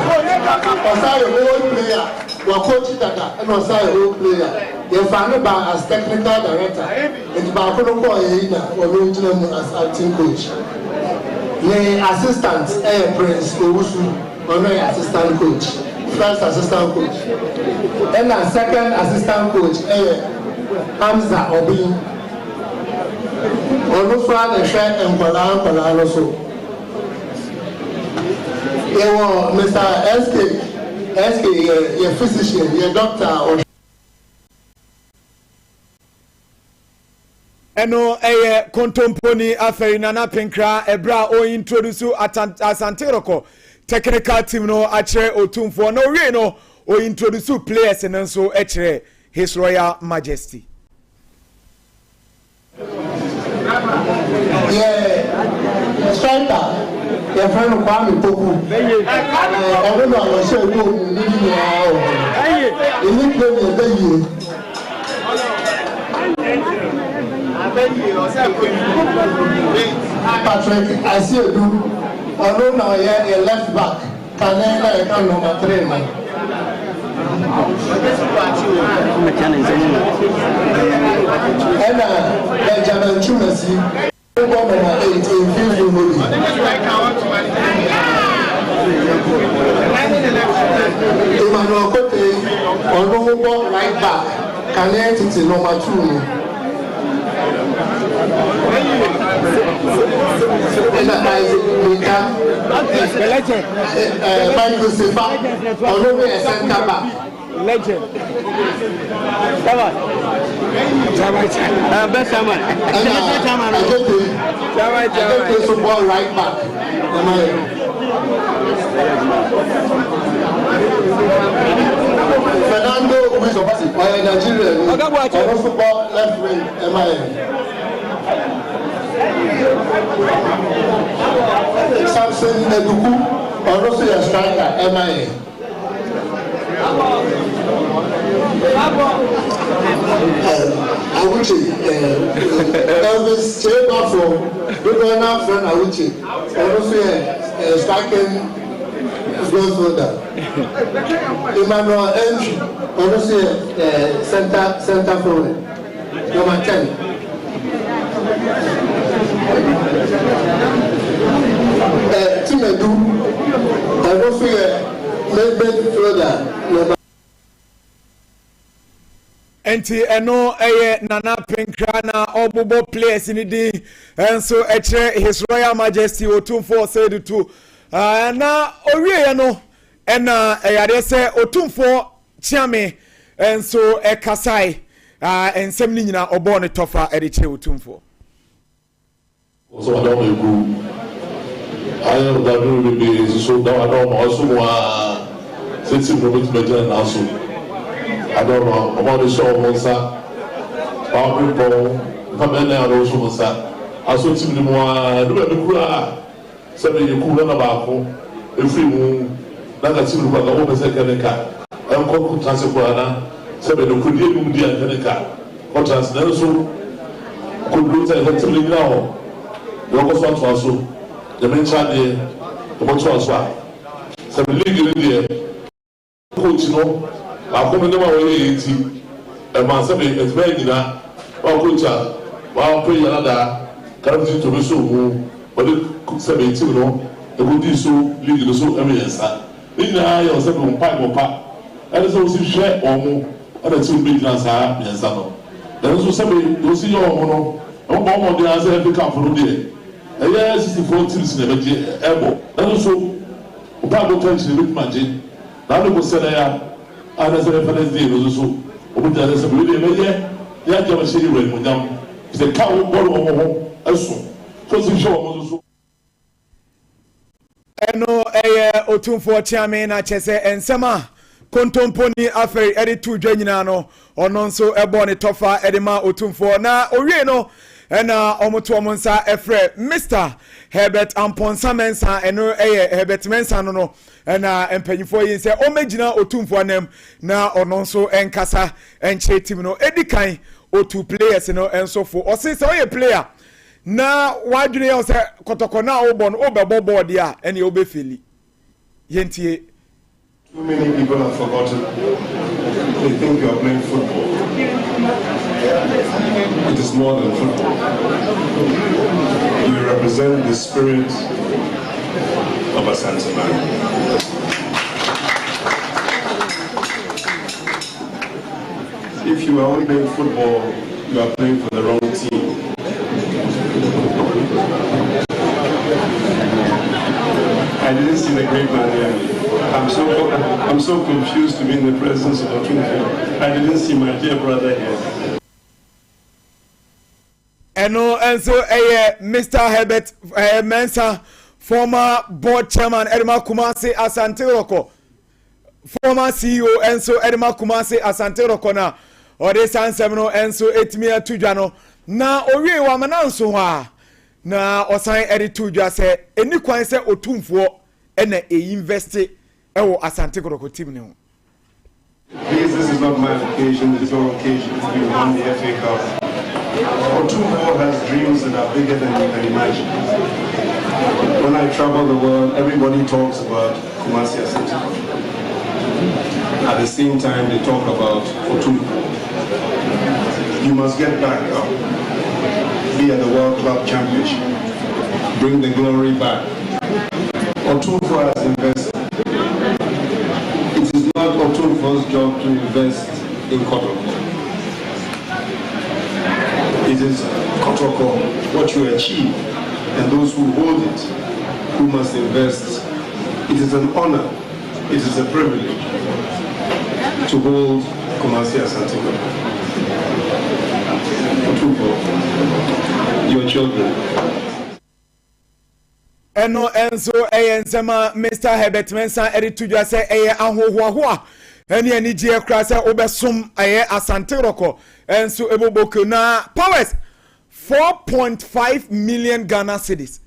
Osai role player wa coach dada and Osai role player ye fan ba as technical director and ba akuru ko e na ono jira mu as acting coach the assistant Prince Owusu ono assistant coach first assistant coach and the second assistant coach Hamza Obi ono fa the share enkwala no so Mr. SK your physician your doctor or eno kontomponi aferi Nana Penkra ebra o introduce Asante Groko technical team no achre Otumfo no we no o introduce players and so achre His Royal Majesty striker your friend Kwame Poku I don't know I say go ni now you play Patrick, I see you. Although now you're a left back, can I come number 3 man? And Benjamin Chumasi, number 8 in Field movie. Emmanuel Kote, although right back, can I take number 2? Michael Sifa, although a center back. Legend. I football right back. Fernando Nigeria. Football left wing. Samson Eduku, also a striker, MIA. Awuchi, Elvis Cheba from Ghana friend Awuchi, also a striking goalkeeper. Emmanuel Andrew, also a center forward, number 10. Timedu, I don't feel maybe further. Enti eno Nana Penkra na obobo players in the and so His Royal Majesty Otumfo said to na owie no ena yade se Otumfo chiame and so kasai ensem ni nyina obo ne tofa e de che Otumfo. So I don't know. I am that will be so that I don't also since you know it's better now so I don't know about the show Monsa Power people come in there also Monsa I saw team more do the kura say you cool na ba ko if you that team ko ga o be second ka ɛnkɔ trans kora na sɛ bɛ no kodie mu di antenika kɔ trans na nso koduro sɛ ɛsɛ tiri nyina hɔ yɛkɔ so atoa so yɛmɛ nkyɛn deɛ yɛbɛtoa so a sɛ bɛ league no deɛ coach no baako mi ne ma wɔyɛ yɛ ti ɛma sɛ bɛ ɛtuma nyina wɔn coach a wɔn apɛ yɛn ada karabiti to bi so mu wɔde sɛ bɛ ti no ɛkodi so league no so ɛmɛ yɛn nsa ne nyinaa yɛ ɔsɛ bɛ mpa ɛne sɛ wosi hwɛ wɔn ɛna ti o bɛ gyina saa mmiɛnsa no ɛno nso sɛ bɛ wosi yɛ wɔn no ɛmo bɔ wɔn de ase ɛfi cup no deɛ ɛyɛ 64 teams na ɛbɛgye ɛbɔ ɛno nso ɔpa abɔ tɛnkyɛn ebi tuma gye na alo ko sɛ na ya a na sɛ ɛfɛ day no nso ɔmo gyina sɛ bɛ ɛbɛyɛ yɛ agyɛ ɔmo hyɛ yɛ wɔ ɛmonyam sɛ ka wo bɔɔl wɔn ho ɛso so si hwɛ wɔn nso. ɛno ɛyɛ otumfoɔ kyeame na kyɛ sɛ nsɛm a kontomponi afei ɛde to dwa nyinaa no ɔno nso ɛbɔ ne tɔfa ɛde ma otumfoɔ na owie no ɛna ɔmoto ɔmo nsa ɛfrɛ Mr. Herbert Amponsa Mensa ɛno ɛyɛ Herbert Mensa no ɛna mpanyinfoɔ yi sɛ ɔmɛgyina otumfoɔ anam na ɔno nso ɛnkasa ɛnkyerɛ tim no ɛdi kan otu players no ɛnsofo ɔse sɛ ɔyɛ player na wadwene yɛ sɛ kɔtɔkɔ na ɔbɔ no ɔbɛbɔ bɔɔde a ɛne ɔbɛfeli yɛntie. Too many people have forgotten. They think you are playing football. It is more than football. You represent the spirit of Asante man. If you are only playing football, you are playing for the wrong team. I didn't see the great man here. I'm so confused to be in the presence of Otumfuo. I didn't see my dear brother here. And so Mr. Herbert Mensa, former board chairman Edema Kumasi Asante Roko, former CEO Enso Edema Kumasi Asante Roko na ode sansemno Enso etmia tudwano na owie wa mananso ha na osan ede tudwa se eni kwan se Otumfuo ena invest ewo Asante Roko team ne ho. This is not my occasion, this is our occasion. We won the FA Cup. Otumfuo has dreams that are bigger than you can imagine. When I travel the world, everybody talks about Kumasi Asante. At the same time, they talk about Otumfuo. You must get back up, be at the World Club Championship, bring the glory back. Otumfuo has invested. It is not Otumfuo's job to invest in Kotoko. It is Kotoko, what you achieve, and those who hold it, who must invest. It is an honor, it is a privilege to hold Kumasi Asante. Otumfuo, your children. Eno enso ensema Mr. Herbert Mensa editudwa se ahohoahoa ene ani gie kra se obesom Asante Roko enso eboboko na powers 4.5 million Ghana cedis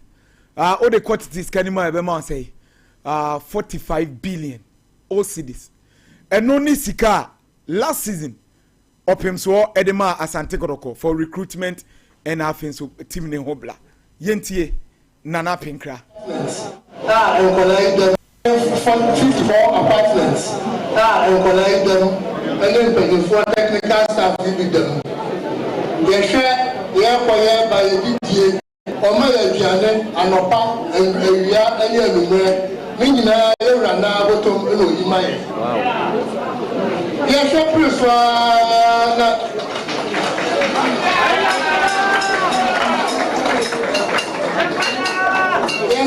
all the quantities kanima ebema say 45 billion all cedis eno ni sika last season opemso edema Asante Roko for recruitment and afenso team ne hobla yentie Nana Pinkra. 54 apartments. And collect them. And then paying for technical staff with them. They share by a DTA or my Janet and Opa and we are anywhere. Meaning, I ran out of my. Yes, I prefer.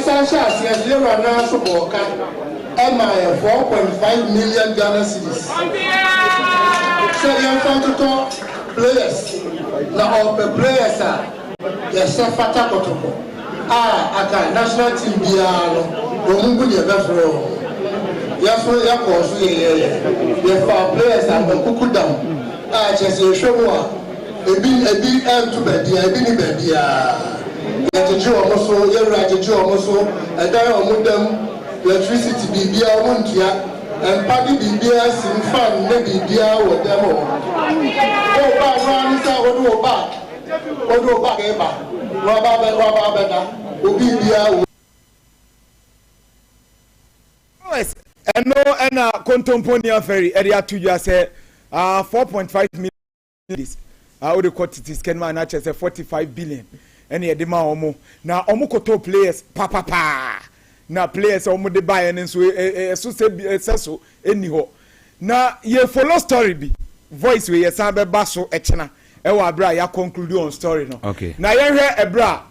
Yes, yes, you are now so MI 4.5 million Ghana cedis. So you have to talk players. Now all the players are yes, Fata Kotoko. Okay, national team Biano, Omungu Yabafro. Yes, we are course. Yes, our players are the Kukudam. Just a show a big end to bed, a big bed. Yɛgyegye wɔn so yɛwura gyegye wɔn so ɛdan wɔn dam electricity biribiara wɔn ntua and Paddy Bibia, Sim Fan, maybe Bia or Demo. Oh, back, Robert, Obibia. Yes, and no, and Contemponia Ferry area to you say 4.5 million. I would quote it is Kenman Natchez 45 billion. And the demand omo. Now omo players pa. Now players omo de buy and so so anyhow. Now ye follow story be voice we ye sabe baso echena. Ewa bra ya conclude on story no. Okay. Now ye hear ebra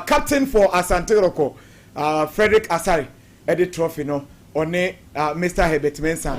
captain for Asante Roko Frederick Asari the trophy no. On Mr. Herbert Mensah.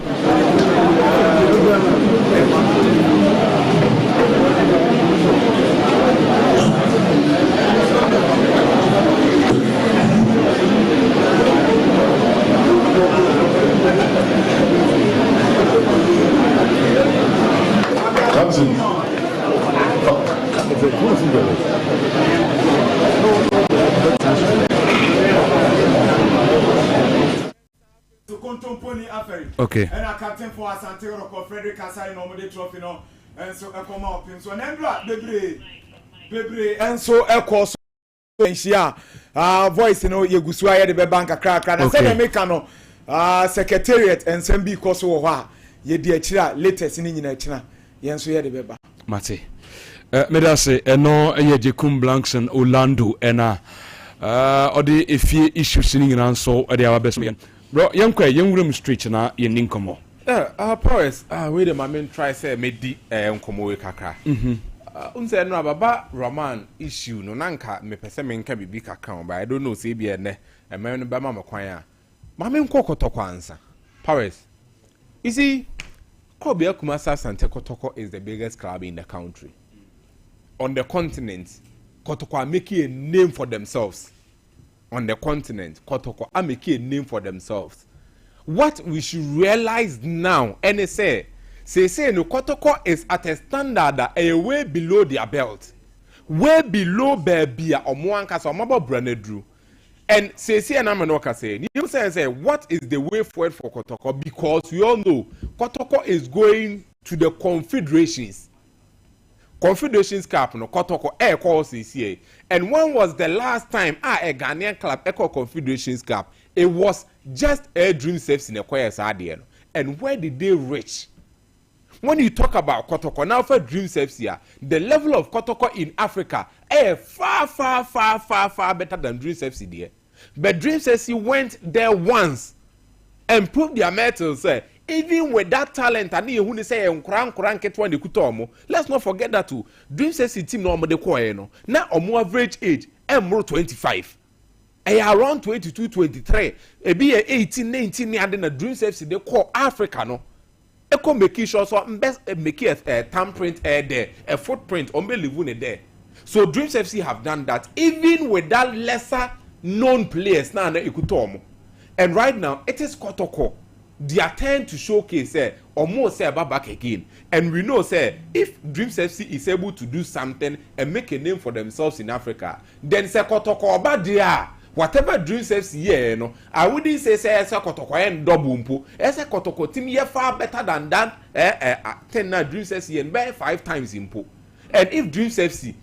Okay. And a captain for Asante Roko Frederick Asari no the trophy no. And so I come up so Ember Bebre and so I course voice no Yegusua the bank crack and say make no secretariat and send be course wa ye di achira latest ni nyina achira yen so ye de beba Mate medase eno ye Jekum Blanks and Orlando ena odi efie issues ni nyina so odi ababes bro yankwa yenwuram street na yenin komo Paris we the main try say me di nkomo we kakra unse no ababa Roman issue no nanka me pese me nka bibi kakra but I don't know say bia ne emem no ba ma kwan a mame nkokotoko kwanza Paris you see Kobe Kumasa Sante Kotoko is the biggest club in the country on the continent. Kotoko are making a name for themselves on the continent. Kotoko are making a name for themselves. What we should realize now, and say no Kotoko is at a standard that a way below their belt, way below Berbia or Mwankas or Mabo Branedru. And say and Amanoka say, you say what is the way forward for Kotoko? Because we all know Kotoko is going to the Confederations Cup no Kotoko air calls CCA. And when was the last time a Ghanaian club echo Confederations Cup? It was just a dream saves in a choir side. And where did they reach? When you talk about Kotoko now for dream saves here, the level of Kotoko in Africa far better than dream saves there. But dream saves he went there once and proved their mettle say even with that talent and who say let's not forget that too. Dream says team no more the now average age 25. Around 22, 23. A be 18, 19 and then a dream says they call Africa no. Eko make sure so best make a thumbprint there, a footprint unbelievable there. So Dreams FC have done that even with that lesser known players now Ekutomo. And right now it is Kotoko. Their turn to showcase almost say back again. And we know say if Dreams FC is able to do something and make a name for themselves in Africa, then say Kotoko there. Whatever Dreams FC here, no, I wouldn't say Kotoko and double mpo. Ese Kotoko team here far better than that. 10 Dreams FC and by 5 times impo. And if Dreams FC,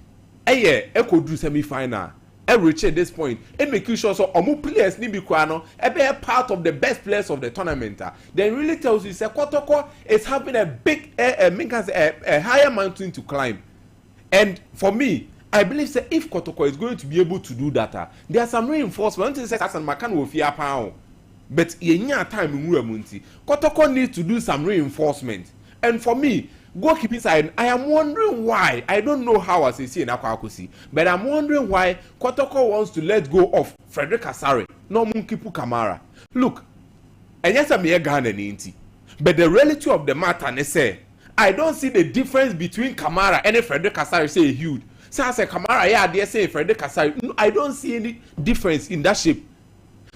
could do semi-final, reach at this point, and make sure so omu players ni bikwano, be a part of the best players of the tournament. Then really tells you say Kotoko is having a big, a higher mountain to climb. And for me, I believe that if Kotoko is going to be able to do that, there are some reinforcements. But yenya time in Munti, Kotoko needs to do some reinforcement. And for me, goalkeeping side, I am wondering why. I don't know how I say in Akwakusi, but I'm wondering why Kotoko wants to let go of Frederick Asare, no Munkipu Kamara. Look, and yes, I'm a Ghanaian, but the reality of the matter is say I don't see the difference between Kamara and Frederick Asare say huge. So I say Kamara, yeah, they say Frederick Asare. No, I don't see any difference in that shape.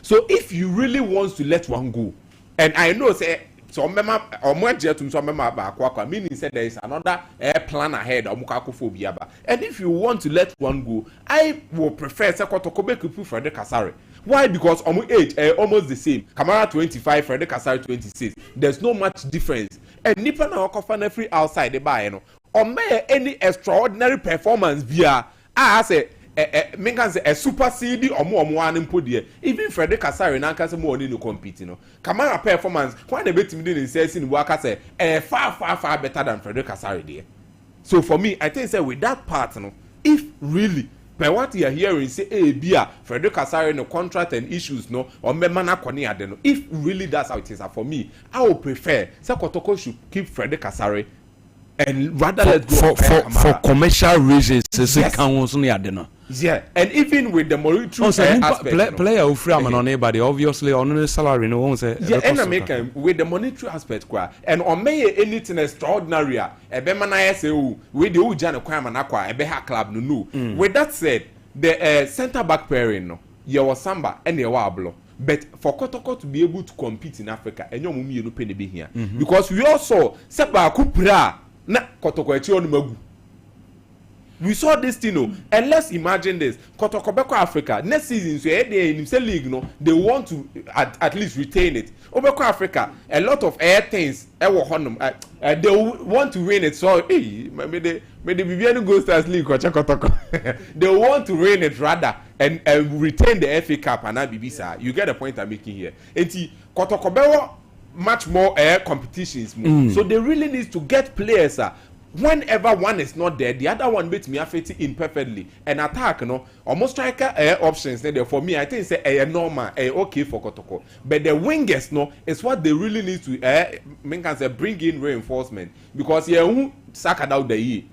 So if you really want to let one go, and I know say so remember or more jetum so remember about meaning said there is another plan ahead or mukakophobia. And if you want to let one go, I will prefer say Kotoko be Frederick Asare. Why? Because age almost the same. Kamara 25, Frederick Kasari 26. There's no much difference. And nipa na wakofana free outside the bar, you know. Or may any extraordinary performance via say a super CD or more one in podium. Even Frederick Kasari and Ankasa more need to compete, you know. Kamara performance, why the bit in says in work say far better than Frederick Kasari there. So for me, I think say with that part, you know, if really but what you are hearing say bia Frederick Kasari no contract and issues no or memana koni ade no, if really that's how it is, for me I would prefer say Kotoko should keep Frederick Kasari and rather let go for commercial reasons. Yes. Yeah, and even with the monetary aspect, player who free am on anybody obviously on the salary no one say yeah, and American with the monetary aspect and on may anything extraordinary be man say with the Ujana Kwama Nakwa ebe ha club no. With that said, the center back pairing no your Samba and your Wablo. But for Kotoko to be able to compete in Africa, and your mummy no penny be here because we also Seba Kupra na Kotoko echi onu magu. We saw this thing, and let's imagine this. Kotoko Africa next season, so in the league, no, they want to at least retain it. Obeko Africa, a lot of things, they want to win it. So, hey, may the Vivian Go Stars League Kotoko. They want to win it rather and retain the FA Cup and Ibisa. You get the point I'm making here. And Kotoko much more competitions, so they really need to get players. Whenever one is not there, the other one makes me fit in perfectly. And attack, you know, almost striker options. For me, I think it's normal, okay for Kotoko. But the wingers, no, is what they really need to bring in reinforcement. Because who sacked out the year.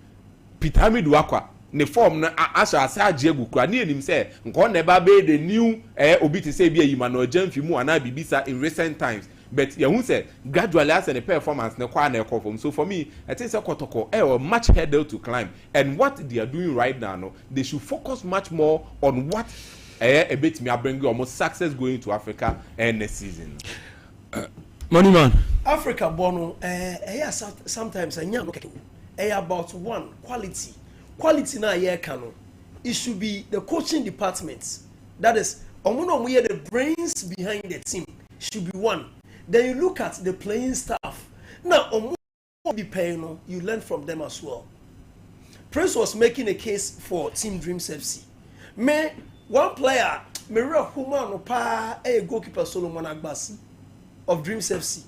Pitami Duakwa, ne form na asha Jegu Krani him say, never be the new obiti say be Imano Jemfimu and Bibisa in recent times. But you say gradually as a performance ne kwa na perform. So for me, I think Kotoko much harder to climb. And what they are doing right now, no, they should focus much more on what a bit me bring almost success going to Africa next season. Money man. Africa bono sometimes about one quality. Quality na kano. It should be the coaching department. That is the brains behind the team should be one. Then you look at the playing staff. Now, be paying, you learn from them as well. Prince was making a case for Team Dreams FC. One player, Maria Human a goalkeeper Solomon Agbasi of Dreams FC.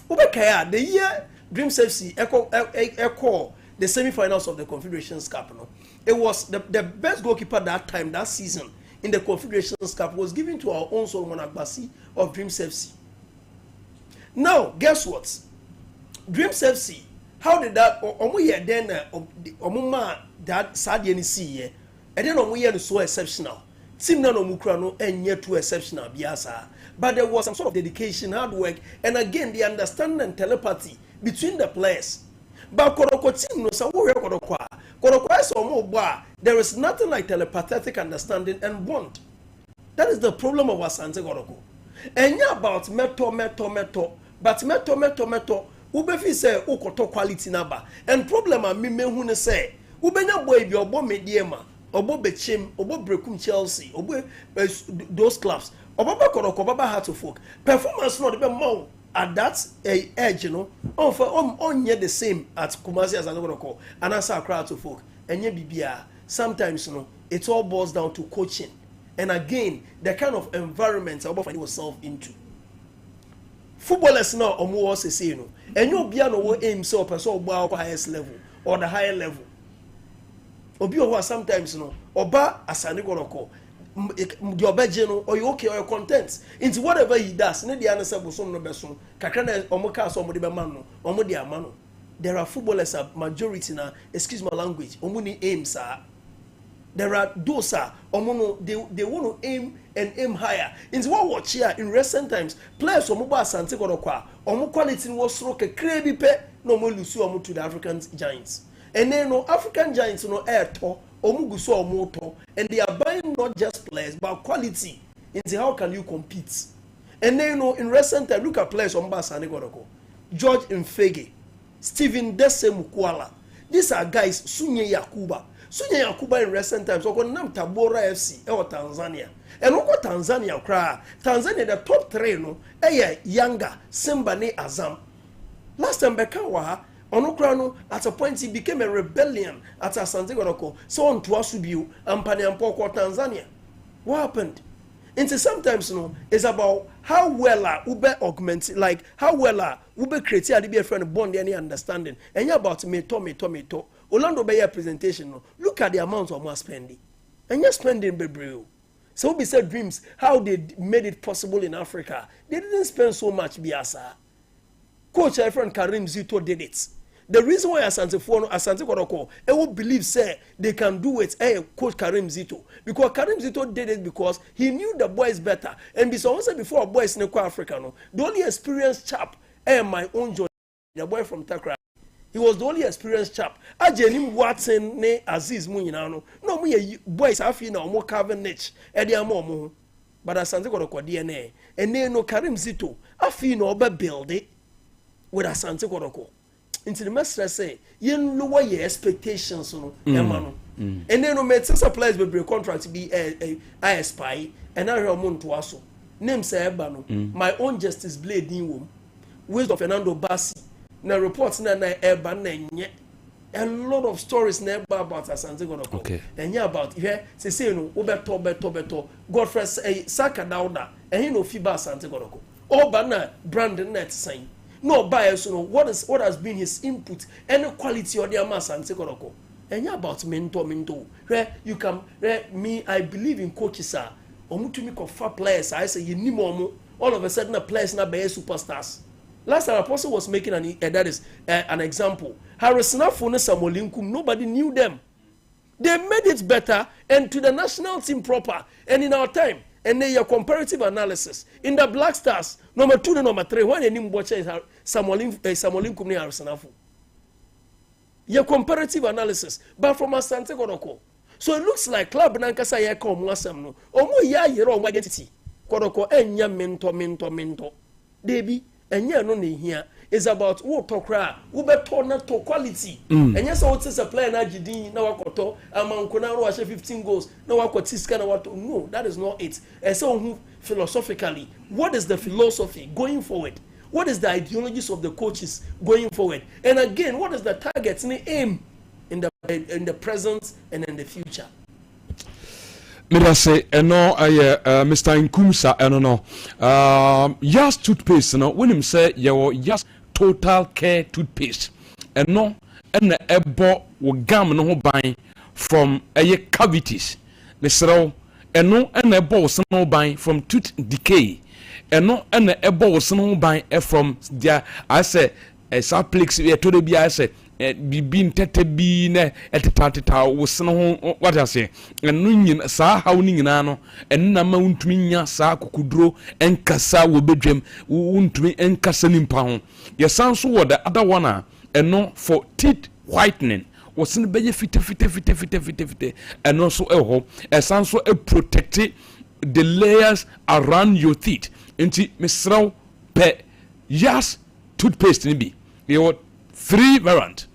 Ubekaya, the year Dreams FC echo the semi-finals of the Confederations Cup. No? It was the best goalkeeper that season in the Confederations Cup was given to our own Solomon Agbasi of Dreams FC. Now, guess what? Dreams FC, how did that then that Sadian see and then so exceptional. Team no mukrano and yet too exceptional biasa. But there was some sort of dedication, hard work, and again the understanding and telepathy between the players. But Koroko team no sa wo Koroko is more there is nothing like telepathic understanding and bond. That is the problem of Asante Koroko. And yeah, about meto, but meto, ubefi say ukoto quality number. And problem a me hune say, ubenya boy bi obo mediema, obo Bechem, obo Brekum Chelsea, obo those clubs, obo Koroko, baba Heart of Folk. Performance not be more at that edge, you know. On the same at Kumasi as Koroko, and as a crowd to folk. And ye bibia, sometimes you know, it all boils down to coaching. And again, the kind of environment I'll find yourself into. Footballers now are more say, you know, and you'll be no aim so about highest level or the higher level. Obi sometimes you know, oba asani goroko, your bedroom or you okay or your content into whatever he does. Ne the answer was no beson. Kakana omoka so modi be mano, omodi amano. There are footballers majority na excuse my language. Omuni aim sir. There are those they want to aim higher. In what watch here in recent times, players from Mobile Sante Gorokwa, quality was stroke a crabby pet, no more lusu to the African giants. And then no African giants no air to omuguso moto, and they are buying not just players but quality. Into how can you compete? And then no in recent time, look at players from Mobile Sante Goroko, George Mfege, Stephen Dese Mukwala. These are guys Sunye Yakuba. Sunya Yakuba in recent times, Tabora FC or Tanzania. and we go Tanzania cry. Tanzania the top 3 no Yanga, Simba ne Azam. Last time Bekawa Onukrano at a point he became a rebellion at Asante Kotoko. So on to Asubiu and Paniampoko Tanzania. What happened? Into sometimes it's about how well ube augment, like how well ube create a be a friend bond any understanding. And you about me to Orlando Bay presentation. Look at the amount of more spending. And you're spending bebreo. So we said dreams, how they made it possible in Africa. They didn't spend so much biasa. Coach my friend Karim Zito did it. The reason why Asante Kotoko, I will believe say they can do it. Coach Karim Zito, because Karim Zito did it because he knew the boys better. And before boys in Africa, no, the only experienced chap, my own John, the boy from Takra, he was the only experienced chap. Ajenim Watson ne Aziz Munyano. No me boys have na more carven niche. Edi amomo. But Asante Kotoko DNA. And then no Karim Zito. Afi no be build it with Asante Kotoko. Into the master say, you lower your expectations no emano. And then no make supplies be contract be a spy and I remon to aso. Name say ebano. My own justice blade in womb. Wisdom of Fernando Bassi. Na reports na eba na nye. A lot of stories na eba about Asante Kotoko. Okay. And yeah about here say no obeto Godfrey Saka Dauda and he no fiba Asante Kotoko. Oba na Brandon net sign. No bias, what has been his input and the quality of the mass and Sekoroko. And yeah, about mentor. Where you can, me, I believe in coaches, sir. Omutumi kofa players, I say, you need more. All of a sudden, the players now be superstars. Last time, Apostle was making an example. Harrison Afone, Samuel Linkum, nobody knew them. They made it better and to the national team proper. And in our time, and then your comparative analysis in the Black Stars number 2 and number 3 when any watch is Samuel Kumni Arsenal. Your comparative analysis, but from Asante Kotoko. So it looks like club nankasa ya come wasam no. Omo ya yero omo identity. Kotoko enya mentor. Debi enya no ne hia is about wo tokra wo beto na to quality. Enya so what is a player na gidin na wakoto amanko na ro 15 goals na wakoti ska na wato. No, that is not it. So philosophically, what is the philosophy going forward? What is the ideologies of the coaches going forward? And again, what is the target and the aim in the present and in the future? Me say Mr. Nkumsa Yas toothpaste when him say Yas total care toothpaste eno ebo wo gam no ho ban from cavities mesro eno ebo wo ban from tooth decay eno ebo wo ban from their I say plaques we to the bi I say bibin tete bi na etata wo ho what I say eno nyin sa haw ni nyina no enna ma untumi nya sa kokudro enkasa wo bedwam untumi enkasa nimpa ho yesanso wo the other one eno for teeth whitening was in be fit and also esanso protect the layers around your teeth nti misraw pe Yas toothpaste ni bi you 3 variant.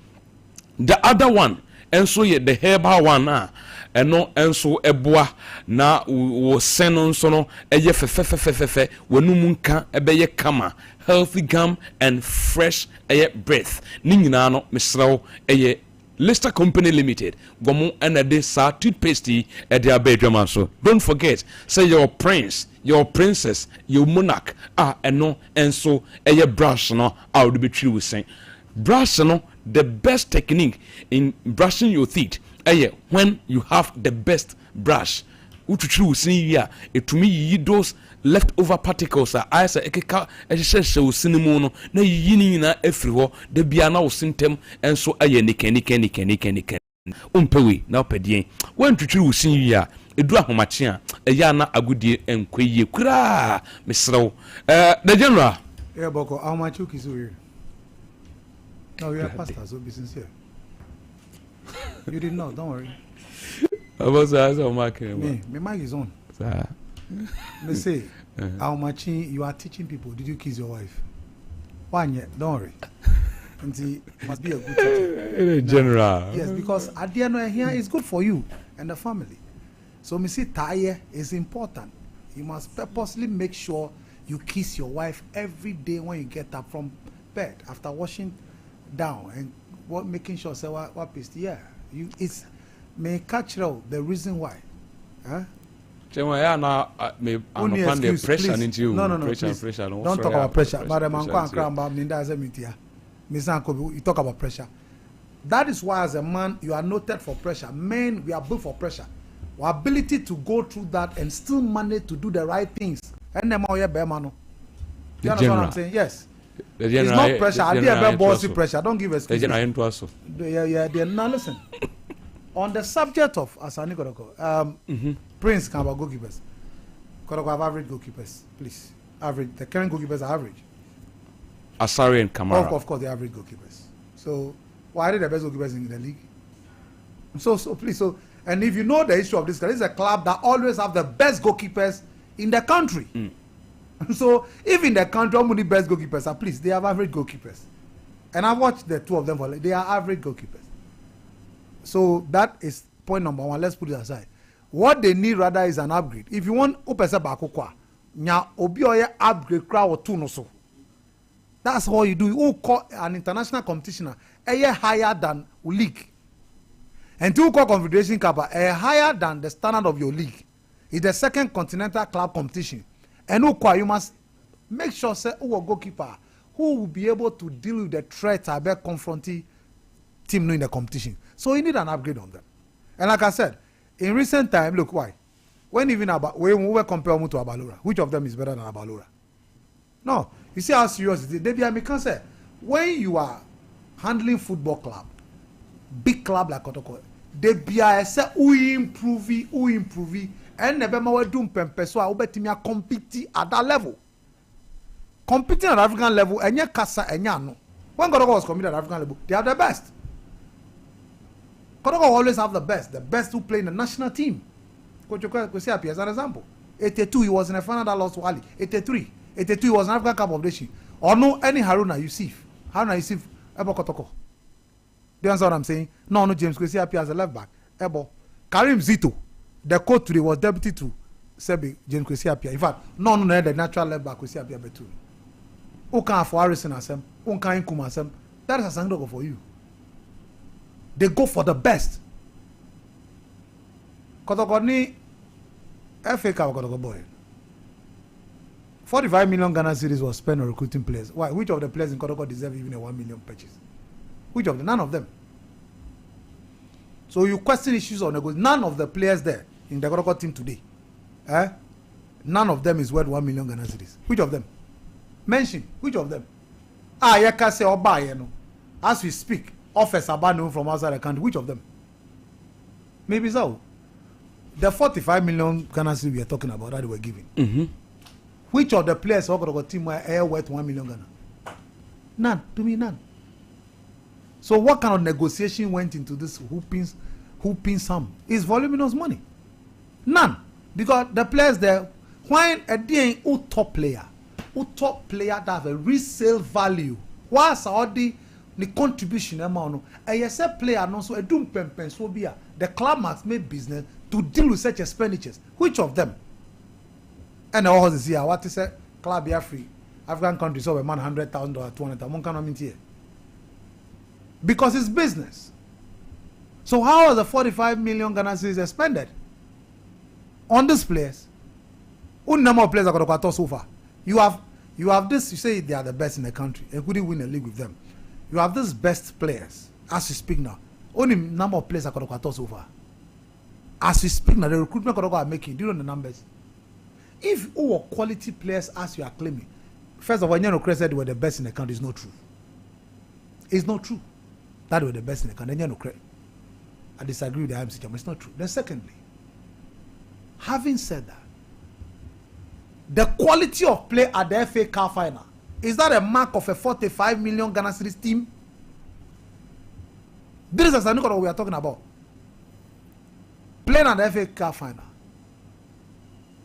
The other one and so the herbal one and no and so eboa na wo senon so no eye fe wanumunka ebeye kama healthy gum and fresh air breath ni nyina no mesraw eye Lister Company Limited gomo and a sa toothpaste e de abedwama so don't forget say your prince your princess your monarch and no and so eye brush no I would be true saying brush no the best technique in brushing your teeth when you have the best brush ututu sin ya etumi yi those leftover particles I say ekeka ehye sinimu no na yi ni nyina afiri ho da bia na wo sintem enso aye nike umpewi na opedien when tutu sin ya edu ahomache eya na agudie enkwaye kura mesrew the general boko ahomache kizu. No, we are pastors, so be sincere. You didn't know, don't worry. I was asking Mark. My mic is on. They say, how much you are teaching people? Did you kiss your wife? One yet, don't worry. And see, must be a good teacher. General. Yes, because at the end of here, it's good for you and the family. So me see tie is important. You must purposely make sure you kiss your wife every day when you get up from bed after washing down and making sure say what is it's may catch the reason why. Huh? No, pressure into you. No, Pressure. Don't talk about pressure. Madam, you talk about pressure. That is why as a man you are noted for pressure. Men, we are built for pressure. Our ability to go through that and still manage to do the right things. And you understand what I'm saying? Yes. It's not pressure. I did a bossy pressure. Don't give excuses. Now listen. On the subject of Asani Kodoko, Prince can about goalkeepers. Kodoko have average goalkeepers, please. Average. The current goalkeepers are average. Asari and Kamara. Of course, they are average goalkeepers. So why are they the best goalkeepers in the league? So please. And if you know the issue of this is a club that always have the best goalkeepers in the country. So if in the country, how many best goalkeepers are? Please, they have average goalkeepers. And I watched the two of them. They are average goalkeepers. So that is point number one. Let's put it aside. What they need rather is an upgrade. If you want Opesa Bakokwa, nya obioye upgrade crowd or two no so. That's all you do. You call an international competition a year higher than league. And to call Confederation Cup a higher than the standard of your league. It's the second continental club competition. And you must make sure say who a goalkeeper who will be able to deal with the threats about confronting team in the competition. So you need an upgrade on them. And like I said, in recent time, look why. When we compare them to Abalora, which of them is better than Abalora? No. You see how serious it is. They can say, when you are handling football club, big club like Kotoko, they be say who improve, and never more doom pempeso, I will compete at that level. Competing at African level, and your Casa and Yano. When Kotoko was competing at African level, they are the best. Kotoko always have the best who play in the national team. Coach Kwesi as an example. 82, he was in a final that lost to Ali. 83, he was in African Cup of Nations. Or no, any Haruna Yusuf, Ebo Kotoko. Do you understand what I'm saying? No, James Kwesi as a left back. Ebo. Karim Zito, the coach today was deputy to Sebi James Kwesi. In fact, no, the natural left back Kwesi Apia Betu. Who can for Harrison Asem? Who can Kuma Asem? That is a sango for you. They go for the best. Kotoko ni FA Cup Kotoko boy. 45 million Ghana cedis was spent on recruiting players. Why? Which of the players in Kotoko deserve even a 1 million purchase? Which of them? None of them. So you question issues on the goals. None of the players there in the Kotoko team today, none of them is worth 1 million Ghana cedis. Which of them? Mention. Which of them? Yaka say Oba, you know. As we speak, offers are banned from outside the country. Which of them? Maybe so. The 45 million Ghana cedis we are talking about that they were giving. Which of the players who got team were worth 1 million Ghana? None. To me, none. So what kind of negotiation went into this hooping sum? It's voluminous money. None. Because the players there, when a day top player that have a resale value, whilst all the contribution amount, a player no so a doom pen so be the club must make business to deal with such expenditures. Which of them? And all this here, what is a club here free? African countries over man $100,000, $200,000. Because it's business. So how are the 45 million Ghana cedis expended on these players? What number of players are going to go so far? You have this. You say they are the best in the country and couldn't win a league with them. You have these best players as you speak now. Only number of players are going to go so far. As you speak now, the recruitment are making. Do you know the numbers? If all quality players as you are claiming, first of all, you know, said they were the best in the country. It's not true. It's not true that they were the best in the country. You know, I disagree with the IMC chairman. It's not true. Then secondly, having said that, the quality of play at the FA Cup final, is that a mark of a 45 million Ghana cedis team? This is what we are talking about. Playing at the FA Cup final.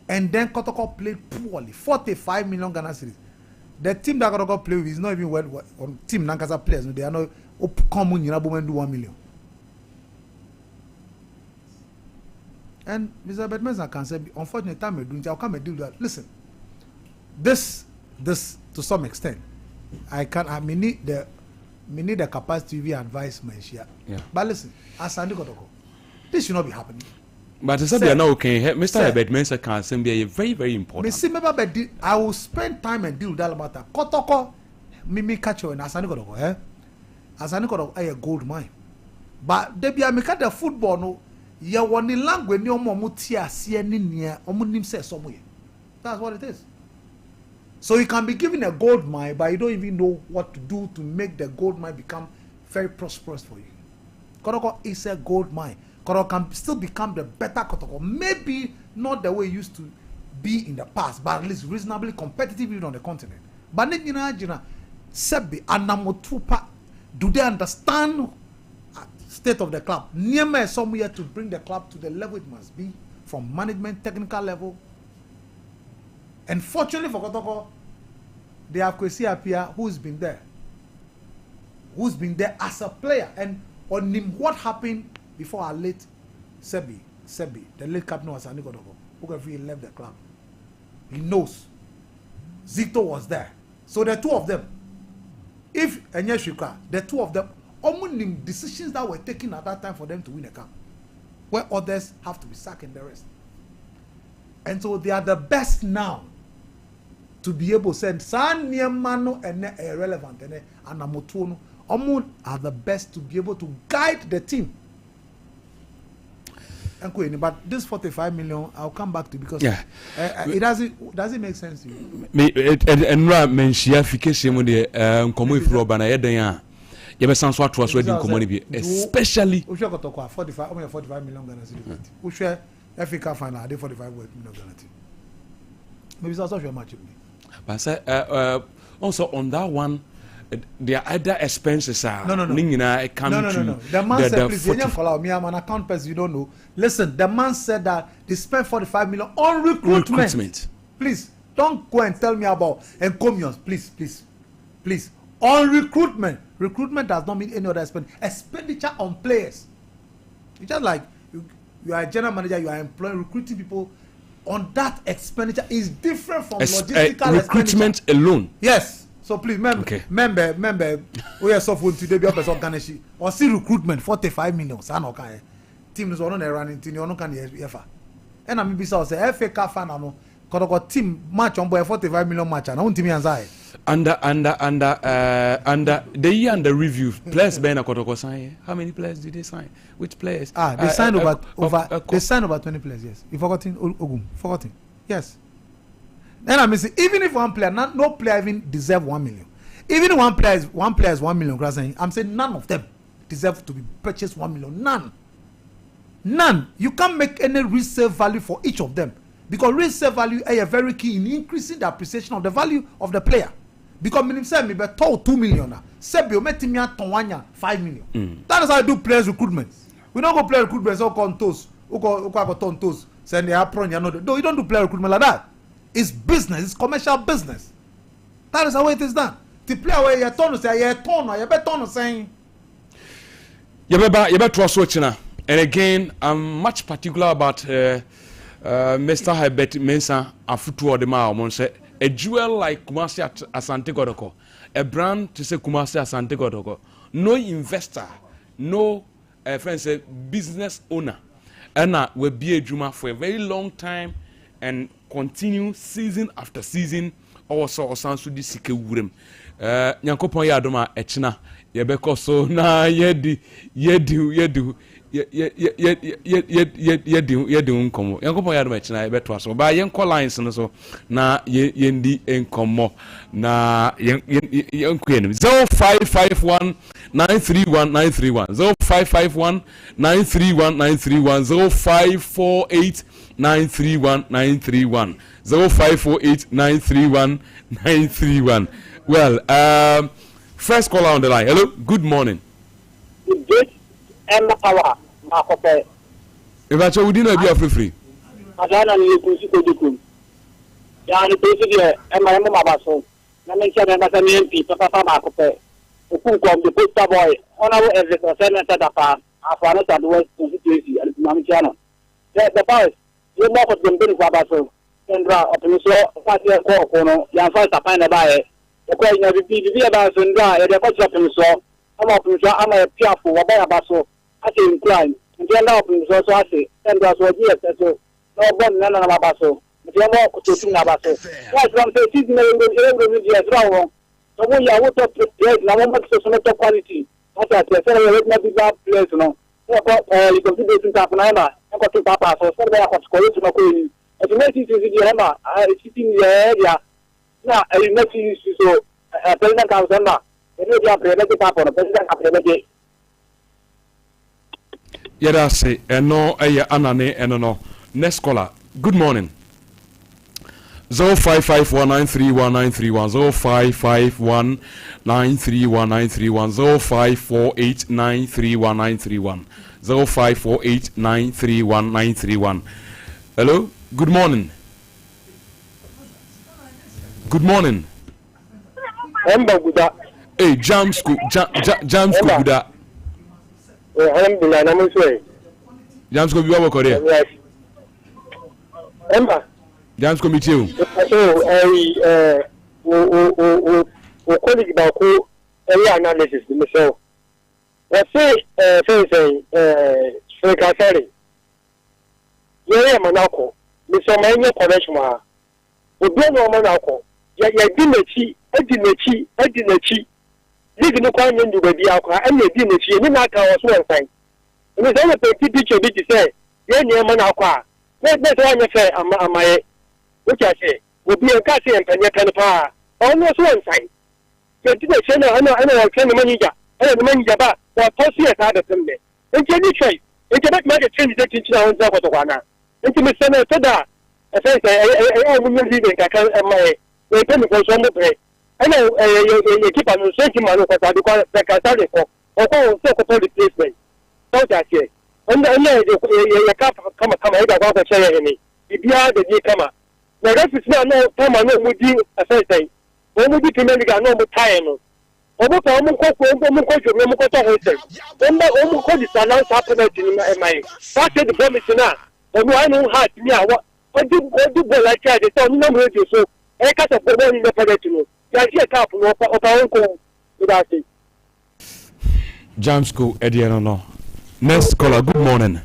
And then Kotoko played poorly. 45 million Ghana cedis. The team that Kotoko played with is not even well on team Nankasa players. They are not common in do 1 million. And Mr. Bedmans can say, unfortunately, time I do, I'll come and do that. Listen, this to some extent, I need the capacity to advise my share. Yeah. But listen, as Sandy Kotoko, this should not be happening. But it's not okay. Mr. Bedmans can say be very, very important. I will spend time and deal with that matter. Kotoko, me catch you and Asani Kotoko, Asani Kotoko, a gold mine. But they be a make the football no. Ya wani language ni omo mutia sie ni nia omo nim say somewhere. That's what it is. So you can be given a gold mine, but you don't even know what to do to make the gold mine become very prosperous for you. Kotoko is a gold mine. Kotoko can still become the better Kotoko. Maybe not the way it used to be in the past, but at least reasonably competitive even on the continent. But Nina Sebi Anamotupa, do they understand state of the club? Niema is somewhere to bring the club to the level it must be, from management, technical level. And fortunately for Kotoko, they have Kwesi Apia who's been there as a player. And on him, what happened before our late Sebi, the late captain was Asani Kotoko, who left the club. He knows. Zito was there. So the two of them, if Enyeshika, the two of them, almost decisions that were taken at that time for them to win a cup, where others have to be sacked and the rest. And so they are the best now to be able to send San Niemano and irrelevant and Anamotono. Almost are the best to be able to guide the team. But this 45 million, I'll come back to because it doesn't make sense to you. And mention fication with the common Robana Edaya. You have some sort of commodity, especially 45 million Ghana cedis. We share Africa final, they 45 million Ghana. Maybe that's also your match. But also on that one, there are other expenses. No. The man said, please, you don't follow me. I'm an account person. You don't know. Listen, the man said that they spent 45 million on recruitment. Please don't go and tell me about encomiums. Please. On recruitment. Recruitment does not mean any other expenditure on players. It's just like you are a general manager, you are employing, recruiting people. On that expenditure is different from logistical recruitment alone. Yes. So please, remember, we are suffering today. Be person Ganeshi or see recruitment 45 million. Okay. Team is on running team. You no can ever. And I'm bisa say FA Cup fan no. Kotoko team match on boy 45 million match. Na un team anzai. Under the year under review, players Ben Kotoko sign. How many players did they sign? Which players? They signed they signed over 20 players. Yes. You forgotten? Yes. Then I mean, even if one player, no player even deserve 1 million. Even one player is 1 million. I'm saying none of them deserve to be purchased 1 million. None. You can't make any resale value for each of them because resale value is very key in increasing the appreciation of the value of the player. Because me say me be told 2 million now. Say be me timia tonwanya 5 million. That is how I do players recruitment. We don't go play recruitment so contos. Uko tontos. Send the apron. No, you don't do player recruitment like that. It's business. It's commercial business. That is how it is done. To play away your turn, say your turn, or your better saying. You better switch now. And again, I'm much particular about Mr. Herbert Mensah Afutu Odema. I say a jewel like Kumasi Asante Kotoko, a brand to say Kumasi Asante Kotoko. No investor, no friends, business owner, and will be a Juma for a very long time and continue season after season. Also, Osansu di sike wurem. Nyankopon ya adoma echina yebeko so na yedi nkomo. Nyankopon ya adoma echina yebeto aso. Ba yenko lines no so na yendi enkomo na yenkuenim 0551 931 0551 931 0548 931 0548 931. Well, first caller on the line. Hello, good morning. Good Ember power. Makope. If I within a be free. Adana ni kusikodukun. Ya ni president Ember mabaso. Na mention na MP papa Makope. Ukunkom the poster boy. Honorable Senator Dapa. Afana Southwest constituency. Alimamichana. the boys, you more for them than Sabaso. And so, what you call, young first a find a buyer. The question of the BB about Sundra, the coach of him so. I'm a careful about so. I say inclined. And then now, so I say, and that's what he has so. No one, none of Abaso. If you're more to sing about so. That's what I'm saying. She's made wrong. So when you are out of place, now one makes a sort of quality. That's what I said. Let me be that place, no. You can do this in Tapanama. I got to Papa, so somebody has to go to my as you make it in the Emma, I sit in the area. Now, I make it so a president of Emma. And you have to pap on a president of the Yada say, and no, anane, and no. Next caller, good morning. 0551931931 0548931931 0548931931. Hello, good morning. Good morning. Ember Buddha. Hey, Jam School Buddha. Alhamdulillah, I'm sorry. Jam School, you are Korea. Yes. Ember. Jam School, meet you. So, colleague Baku, area analysis, so. I say, Frank, yeah, Monaco. Mr. Mania Connection. We don't know Monaco. Ya didn't cheat, I didn't cheat. Living no kind in the baby alcohol, and you didn't cheat, and not our one thing. And it's only a picture to say, yeah, near Monaco. That's why I say, am I, which I say, would be a cassie and Panya Canapa. Almost one thing. You didn't say, I know, I can the money, and the money about, or Possi at other Sunday. And can you say, it cannot make a change that you know, the one. Intimate Senator, I say, I will leave it. I can't, my weapon goes on the break. I know you keep on shaking my look at the Catholic or so called replacement. So that's it. And then you can't come ahead about the chair any. If you are the newcomer. Now, that is not no time I know with you, as I say. When we get to make a normal time. Almost almost happened in my that's the promise now. And I know how to know what do like that. It's on number so I got a problem in the production. I see a couple of our own without it. Jam School, Ediano. Next caller, good morning.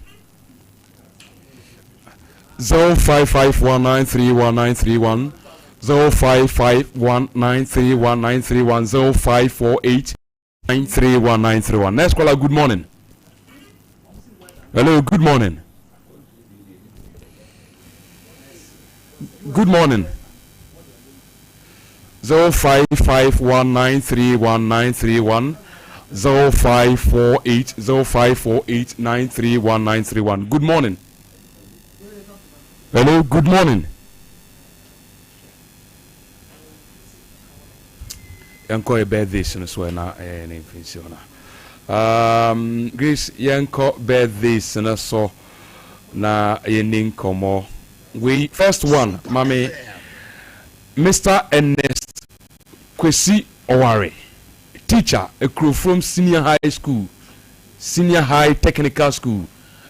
0551931931 0551931931 0548931931. Next caller, good morning. Hello, good morning. Good morning. 0551931931 0548931931. Good morning. Hello, good morning. Yanko a birthday so na name finsiona. Grace yanko birthday so na yenin komo. We first one, Mami Mr. Ernest Kwesi Oware, teacher, a crew from senior high school, senior high technical school,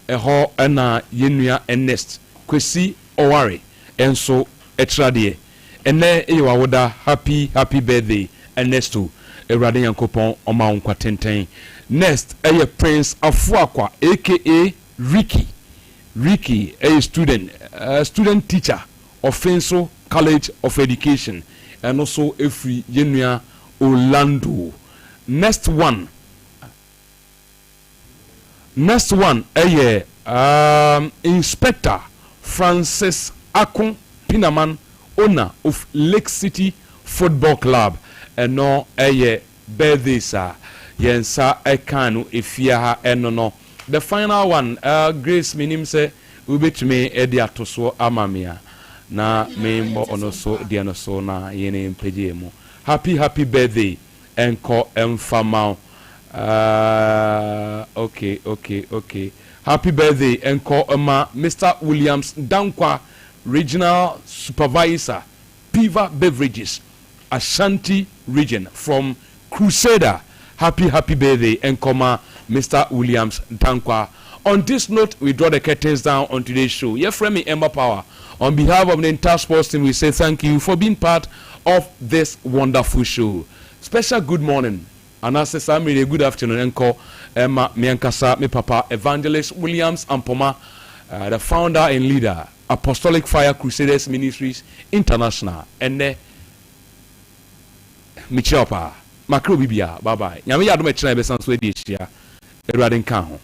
a ho ana yenuya Ernest Kwesi Oware, and so etradie. And then you are happy birthday, Ernesto, a radian coupon on Mount Quatenten. Next, a Prince Afuaqua, aka Ricky, a student teacher of Fenso College of Education, and also a free Genuia Orlando. Next one, Inspector Francis Akon Pinaman, owner of Lake City Football Club, and no a birthday sir. Yensa ekanu efia enono. The final one, Grace minim se ubetumi edi atoso amamia na membo onoso dianoso na yene mpeje mu. Happy birthday enko emfamao. Okay. Happy birthday enko ema Mr. Williams Dankwa, Regional Supervisor, Piva Beverages, Ashanti Region from Crusader. Happy birthday enkoma Mr. Williams Dankwa On this note, we draw the curtains down on today's show. Your friend me, Ember Power. On behalf of the entire sports team, we say thank you for being part of this wonderful show. Special good morning. And I say, I'm really good afternoon. Enko, Emma, Miankasa, me papa, Evangelist Williams Ampoma, the founder and leader, Apostolic Fire Crusaders Ministries International. And Michopa, Macro Bibia, bye bye. Yami Yadu Mechina Besan Swedish, Radin Kang.